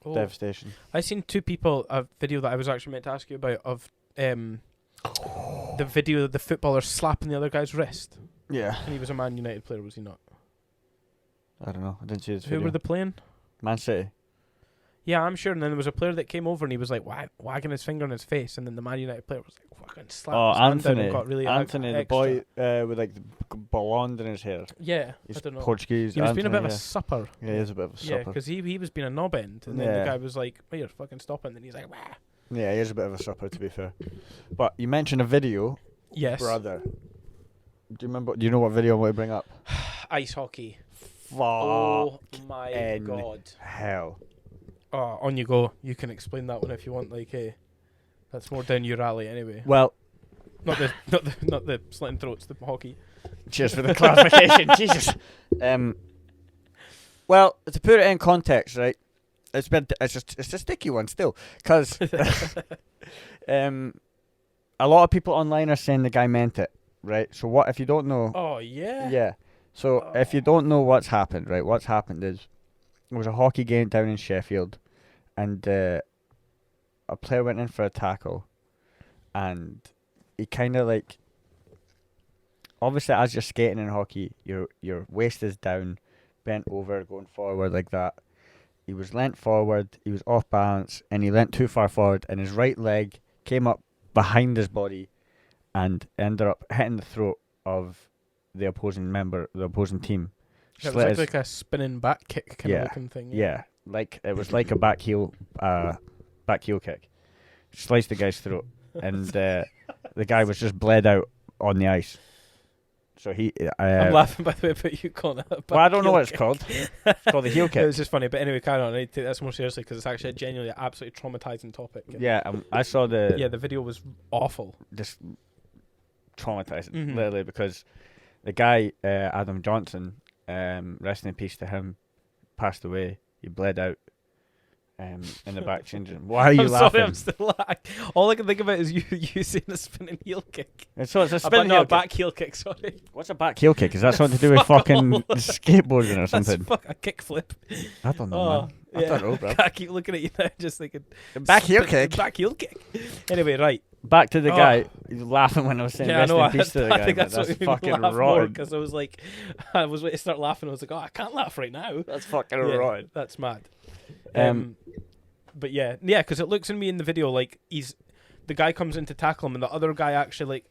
Oh. Devastation. I seen two people, a video that I was actually meant to ask you about of the video of the footballer slapping the other guy's wrist. Yeah. And he was a Man United player, was he not? I don't know. I didn't see this Who video. were they playing? Man City. Yeah, I'm sure. And then there was a player that came over and he was wagging his finger in his face, and then the Man United player was fucking slapped his hand down and got really Anthony, the extra. boy with the blonde in his hair. Yeah, He's I don't know. Portuguese. He was being a bit Anthony, of a supper. Yeah, he is a bit of a Yeah, supper. because he was being a knob end, and then Yeah. the guy was like, "Oh, you're fucking stopping." And then he's like, "Wah." Yeah, he is a bit of a supper, to be fair. But you mentioned a video, Yes. brother. Do you know what video I want to bring up? Ice hockey. Fuck. Oh my in god. hell. Oh, on you go. You can explain that one if you want. That's more down your alley anyway. Well, Not the slitting throats. The hockey. cheers for the clarification. Jesus. Well, to put it in context, right? It's a sticky one still, because a lot of people online are saying the guy meant it, right? So what if you don't know? Oh yeah. Yeah. So if you don't know what's happened, right? What's happened is there was a hockey game down in Sheffield, and a player went in for a tackle, and he kind of obviously as you're skating in hockey, your waist is down, bent over, going forward like that. He was leant forward, he was off balance, and he leant too far forward, and his right leg came up behind his body, and ended up hitting the throat of the opposing team. It was like a spinning back kick kind of looking thing. Yeah, it was like a back heel kick. Sliced the guy's throat, and the guy was just bled out on the ice. So I'm laughing by the way, but you call it a back well, I don't know heel what it's kick. called. It's called the heel It kick. was just funny, but anyway, carry on. I need to take this more seriously because it's actually a genuinely absolutely traumatizing topic. Yeah, I saw the the video was awful. just traumatizing, Mhm. literally, because the guy Adam Johnson, rest in peace to him, passed away. He bled out in the back changing room. Why are you I'm laughing? sorry, I'm still all I can think about is you saying a spinning heel kick. And so it's a A spin heel kick. back heel kick. Sorry, What's a back heel kick? Is that something to do with Fuck fucking all. skateboarding or that's something? a kick flip. I don't know, Oh, man. I don't know, bro. I keep looking at you now, just thinking. Back heel kick. Back heel kick. Anyway, right. Back to the guy. He's laughing when I was saying rest in peace to the guy. I think that's what fucking rotten. Because I was like, I was waiting to start laughing. I was like, I can't laugh right now. That's fucking rotten. That's mad. But yeah, because it looks in me in the video like the guy comes in to tackle him, and the other guy actually like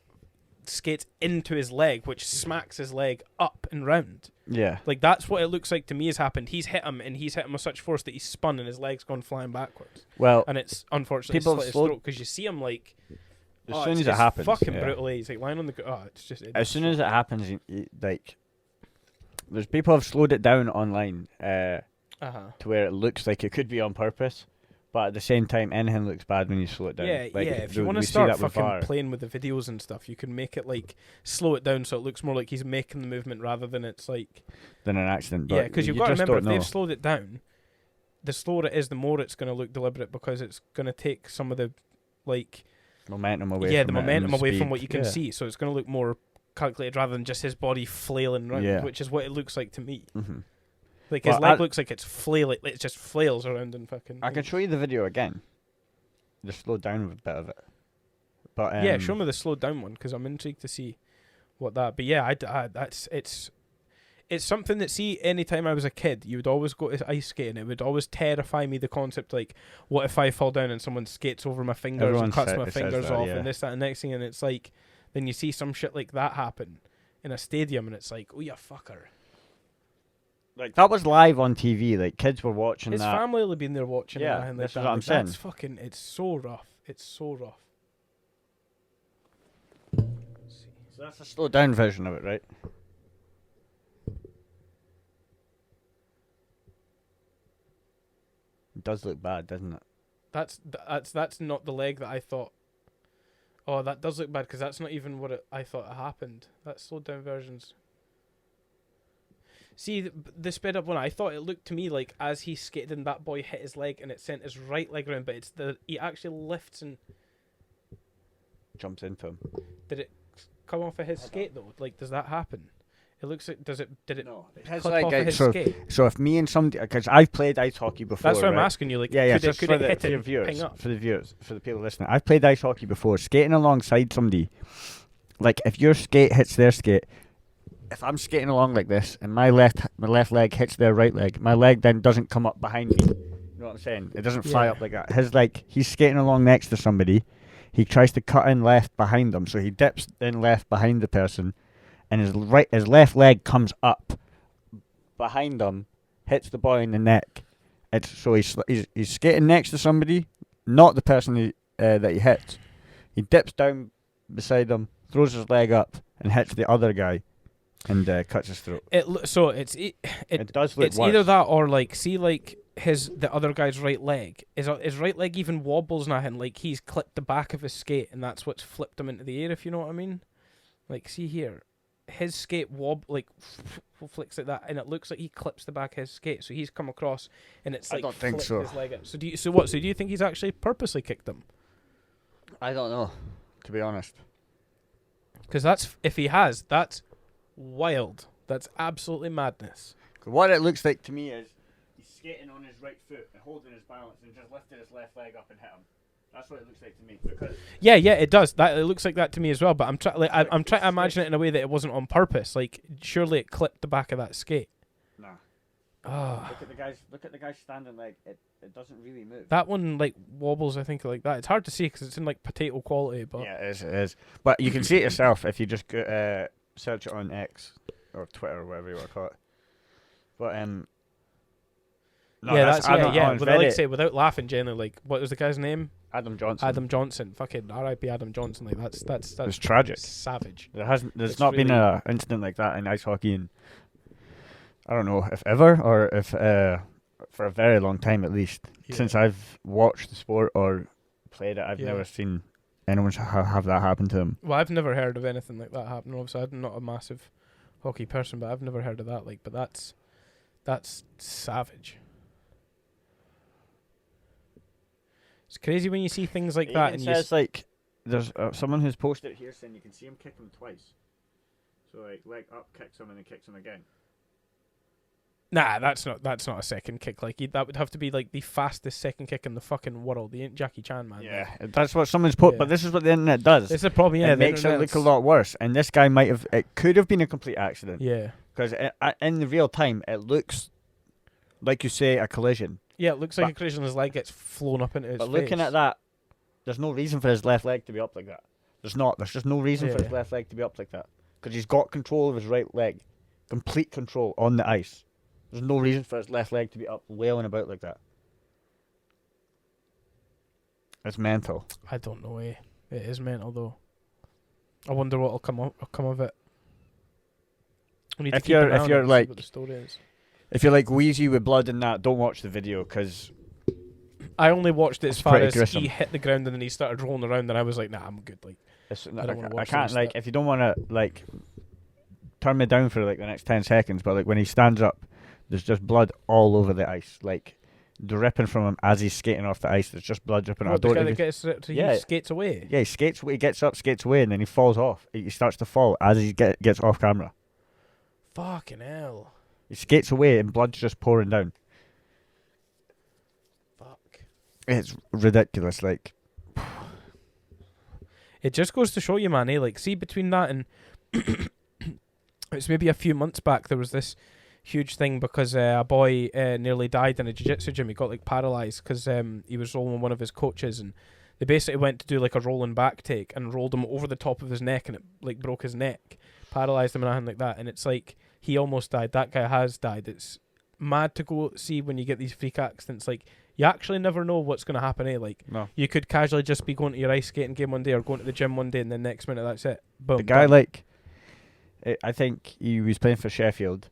skates into his leg, which smacks his leg up and round. Yeah. Like, that's what it looks like to me has happened. He's hit him, and he's hit him with such force that he's spun and his leg's gone flying backwards. Well, and it's unfortunately slit his throat, because you see him like as soon as it happens, fucking brutally. He's like lying on the it's just as soon as it happens, like there's people have slowed it down online to where it looks like it could be on purpose. But at the same time, anything looks bad when you slow it down. Yeah, like, if you want to start fucking playing with the videos and stuff, you can make it like slow it down so it looks more like he's making the movement rather than it's like than an accident. Yeah, because you've got to remember, if they've slowed it down, the slower it is, the more it's going to look deliberate, because it's going to take some of the like momentum away. Yeah, the momentum away from what you can see, so it's going to look more calculated rather than just his body flailing around, which is what it looks like to me. Mm-hmm. Like, his leg looks like it's flailing, it just flails around and fucking... I can show you the video again. Just slow down a bit of it. But yeah, show me the slowed down one, because I'm intrigued to see what that... But yeah, it's something that, see, anytime I was a kid, you would always go to ice skating. It would always terrify me, the concept, like, what if I fall down and someone skates over my fingers and cuts my fingers off and this, that, and next thing, and it's like, then you see some shit like that happen in a stadium, and it's like, oh, you fucker. Like, that was live on TV. Like, kids were watching His that. His family will have been there watching it. And that's what I'm saying. That's fucking... It's so rough. It's so rough. So that's a slowed down version of it, right? It does look bad, doesn't it? That's not the leg that I thought... Oh, that does look bad, because that's not even what I thought happened. That slowed down version's... See, the sped up one, I thought it looked to me like as he skated and that boy hit his leg and it sent his right leg around, but it's he actually lifts and jumps into him. Did it come off of his skate though? Like, does that happen? It looks like, did it no, cut off of his skate? So if me and somebody, because I've played ice hockey before. That's what I'm asking you. Like, could it hit for it the viewers, ping up? for the viewers, for the people listening. I've played ice hockey before, skating alongside somebody. Like, if your skate hits their skate, if I'm skating along like this and my left leg hits their right leg, my leg then doesn't come up behind me. You know what I'm saying? It doesn't fly up like that. His leg, he's skating along next to somebody. He tries to cut in left behind them, so he dips in left behind the person, and his left leg comes up behind him, hits the boy in the neck. So he's skating next to somebody, not the person that he hits. He dips down beside him, throws his leg up, and hits the other guy. And cuts his throat. It does look worse. Either that or like, see, like the other guy's right leg. His right leg even wobbles now, and like he's clipped the back of his skate, and that's what's flipped him into the air. If you know what I mean. Like, see here, his skate flicks like that, and it looks like he clips the back of his skate. So he's come across, and it's like, I don't think so. His leg up. So do you think he's actually purposely kicked him? I don't know, to be honest. Because if he has, that's wild. That's absolutely madness. What it looks like to me is he's skating on his right foot and holding his balance and just lifted his left leg up and hit him. That's what it looks like to me. Because yeah, it does. It looks like that to me as well. But I'm trying to imagine it in a way that it wasn't on purpose. Like, surely it clipped the back of that skate. Nah. Oh. Look at the guy standing like it doesn't really move. That one like wobbles, I think, like that. It's hard to see because it's in like potato quality. But yeah, it is. But you can see it yourself if you just go. Search it on X or Twitter or whatever you want to call it. But without laughing, generally, like, what was the guy's name? Adam Johnson. Fucking R.I.P. Adam Johnson. Like, that's it's tragic. Savage. There's not been an incident like that in ice hockey in, I don't know if ever or if for a very long time at least. Yeah. Since I've watched the sport or played it, I've never seen anyone have that happen to them. Well, I've never heard of anything like that happen. Obviously, I'm not a massive hockey person, but I've never heard of that. Like, but that's savage. It's crazy when you see things like that. And says like there's someone who's posted it here saying you can see him kick him twice. So like leg up, kicks him, and then kicks him again. Nah, that's not a second kick. Like that would have to be like the fastest second kick in the fucking world. He ain't Jackie Chan, man. Yeah, that's what someone's put. Yeah. But this is what the internet does. It's a problem. Yeah, it makes it look a lot worse. And this guy might have. It could have been a complete accident. Yeah. Because in the real time, it looks like you say a collision. Yeah, it looks like a collision. His leg gets flown up into his face. But looking at that, there's no reason for his left leg to be up like that. There's not. There's just no reason for his left leg to be up like that. Because he's got control of his right leg, complete control on the ice. There's no reason for his left leg to be up wailing about like that. It's mental. I don't know. It is mental though. I wonder what'll come of it. We need to keep an eye on it and see what the story is. If you're like Wheezy with blood in that, don't watch the video because I only watched it as far as gruesome. he hit the ground and then he started rolling around, and I was like, nah, I'm good. Like, I can't like if you don't want to like turn me down for like the next 10 seconds, but like when he stands up, there's just blood all over the ice, like dripping from him as he's skating off the ice. There's just blood dripping. The guy that he skates away. Yeah, he skates away. He gets up, skates away, and then he falls off. He starts to fall as he gets off camera. Fucking hell. He skates away and blood's just pouring down. Fuck. It's ridiculous. Like, it just goes to show you, man. Like, see, between that and it's maybe a few months back, there was this huge thing because a boy nearly died in a jiu-jitsu gym. He got like paralyzed because he was rolling one of his coaches, and they basically went to do like a rolling back take and rolled him over the top of his neck, and it like broke his neck, paralyzed him and anything like that. And it's like he almost died. That guy has died. It's mad to go see when you get these freak accidents. Like, you actually never know what's going to happen. Like, no. You could casually just be going to your ice skating game one day or going to the gym one day, and then next minute that's it. Boom. The guy, like, I think he was playing for Sheffield,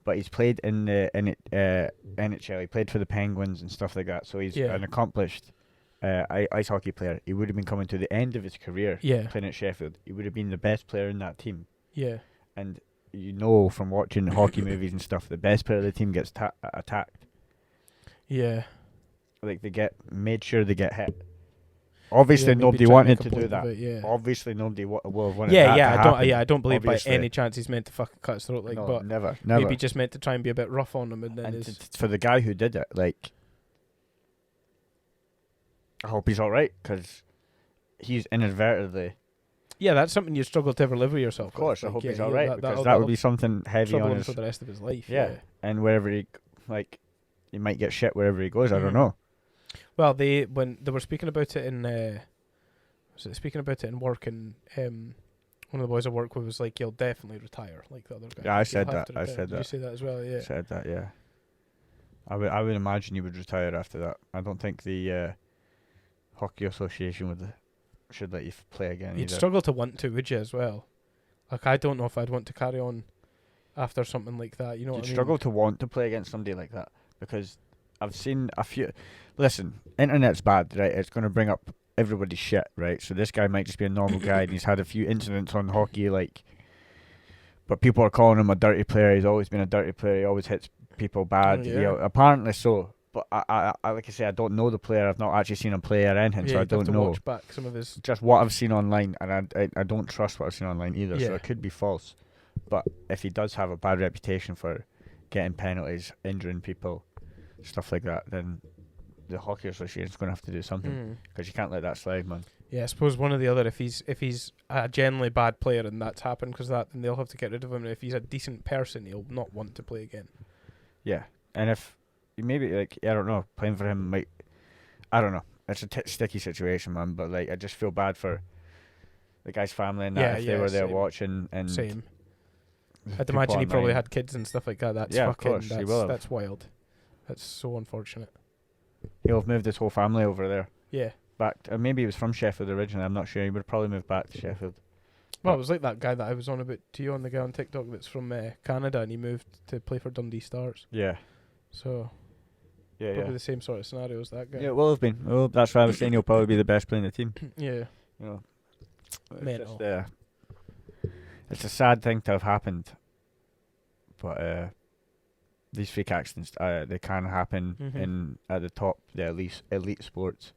but he's played in the NHL. He played for the Penguins and stuff like that. So he's an accomplished ice hockey player. He would have been coming to the end of his career playing at Sheffield. He would have been the best player in that team. Yeah. And you know from watching hockey movies and stuff, the best player of the team gets attacked. Yeah. Like, they get made sure they get hit. Obviously, nobody wanted to do that. Obviously, nobody will have wanted that to happen. I don't believe by any chance he's meant to fucking cut his throat. Like, no, but never. Maybe just meant to try and be a bit rough on him, and then for the guy who did it, like, I hope he's all right because he's inadvertently. Yeah, that's something you struggle to ever live with yourself. Of course, like, I hope he's all right because that would be something heavy on his for the rest of his life. Yeah, and wherever he he might get shit wherever he goes. I don't know. Well, when they were speaking about it in work, and one of the boys I work with was like, "You'll definitely retire," like the other guy. Yeah, I said that. Did you say that as well? Yeah. I said that. Yeah. I would imagine you would retire after that. I don't think the hockey association should let you play again. You'd struggle to want to, would you, as well? Like, I don't know if I'd want to carry on after something like that. You know what I mean? You'd struggle to want to play against somebody like that because I've seen a few. Listen, internet's bad, right? It's going to bring up everybody's shit, right? So this guy might just be a normal guy, and he's had a few incidents on hockey, like. But people are calling him a dirty player. He's always been a dirty player. He always hits people bad. You know, apparently so. But I like I say, I don't know the player. I've not actually seen him play or anything, so I don't know. Watch back some of his. Just what I've seen online, and I don't trust what I've seen online either. Yeah. So it could be false. But if he does have a bad reputation for getting penalties, injuring people, stuff like that, then the hockey association's going to have to do something because you can't let that slide, man. Yeah, I suppose one or the other. If he's a genuinely bad player and that's happened because that, then they'll have to get rid of him. And if he's a decent person, he'll not want to play again. Yeah, and if maybe like I don't know, playing for him might. I don't know. It's a sticky situation, man. But like, I just feel bad for the guy's family and that if they were there watching and. Same. I'd imagine he probably had kids and stuff like that. That's fucking. Of course, that's wild. That's so unfortunate. He'll have moved his whole family over there. Yeah. Back maybe he was from Sheffield originally. I'm not sure. He would have probably moved back to Sheffield. Well, it was like that guy that I was on about to you on the guy on TikTok that's from Canada and he moved to play for Dundee Stars. Yeah. So. Yeah, probably the same sort of scenario as that guy. Yeah, it will have been. Well, that's why I was saying he'll probably be the best player in the team. Yeah. You know. Mental. It's a sad thing to have happened. But these freak accidents, they can happen at the top, the elite sports.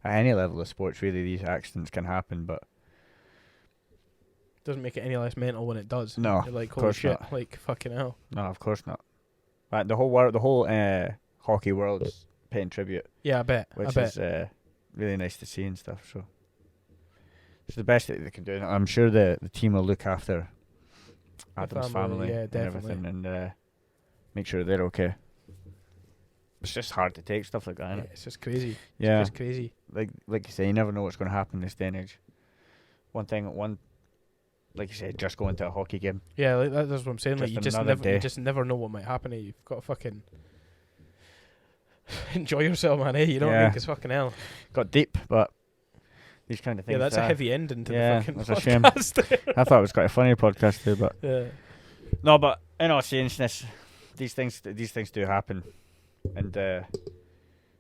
At any level of sports, really, these accidents can happen, but doesn't make it any less mental when it does. No, you're like, holy shit, not. Like fucking hell. No, of course not. Like the whole hockey world's paying tribute. Yeah, I bet. Which is really nice to see and stuff. So it's the best that they can do. And I'm sure the team will look after Adam's family and everything, and make sure they're okay. It's just hard to take stuff like that, innit? It's just crazy. Yeah. It's just crazy. Like you say, you never know what's going to happen this day and age. Like you said, just going to a hockey game. Yeah, like that's what I'm saying. Like you Day. just never know what might happen. You've got to fucking enjoy yourself, man. You know what I mean? Because fucking hell. Got deep, but these kind of things. Yeah, that's a heavy ending to the fucking that's podcast. A shame. I thought it was quite a funny podcast too, but no. But in all seriousness, these things do happen, and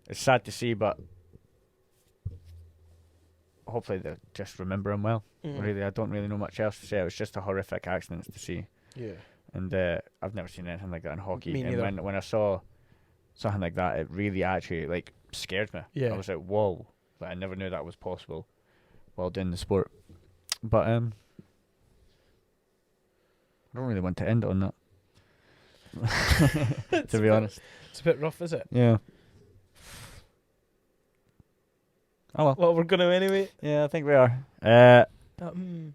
it's sad to see, but hopefully they just remember him well. Really, I don't really know much else to say. It was just a horrific accident to see. Yeah. And I've never seen anything like that in hockey. Me and neither. when I saw something like that, it really actually like scared me. Yeah. I was like, whoa! Like, I never knew that was possible while doing the sport. But I don't really want to end on that. To be honest, it's a bit rough, is it? Yeah. Oh well. Well, we're gonna anyway. Yeah, I think we are.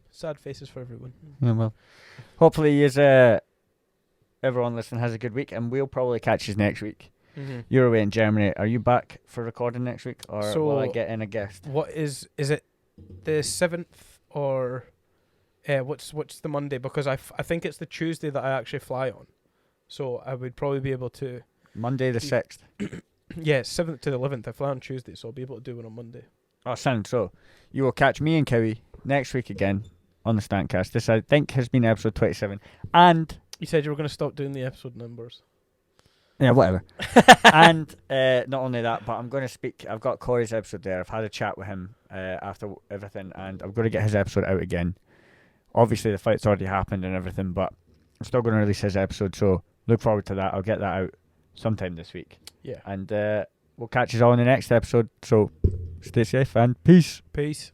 Sad faces for everyone. Yeah, well, hopefully everyone listening has a good week, and we'll probably catch you next week. You're away in Germany. Are you back for recording next week, or will I get in a guest? What is it the 7th or what's the Monday? Because I think it's the Tuesday that I actually fly on, so I would probably be able to. Monday the 6th. Yeah, 7th to the 11th. I fly on Tuesday, so I'll be able to do one on Monday. Oh, sound. So you will catch me and Cowie next week again on the TheStankCast. This, I think, has been episode 27. And you said you were going to stop doing the episode numbers. Yeah, whatever. And not only that, but I'm going to speak. I've got Corey's episode there. I've had a chat with him after everything, and I'm going to get his episode out again. Obviously, the fight's already happened and everything, but I'm still going to release his episode, so look forward to that. I'll get that out sometime this week. Yeah. And we'll catch you all in the next episode, so stay safe and peace. Peace.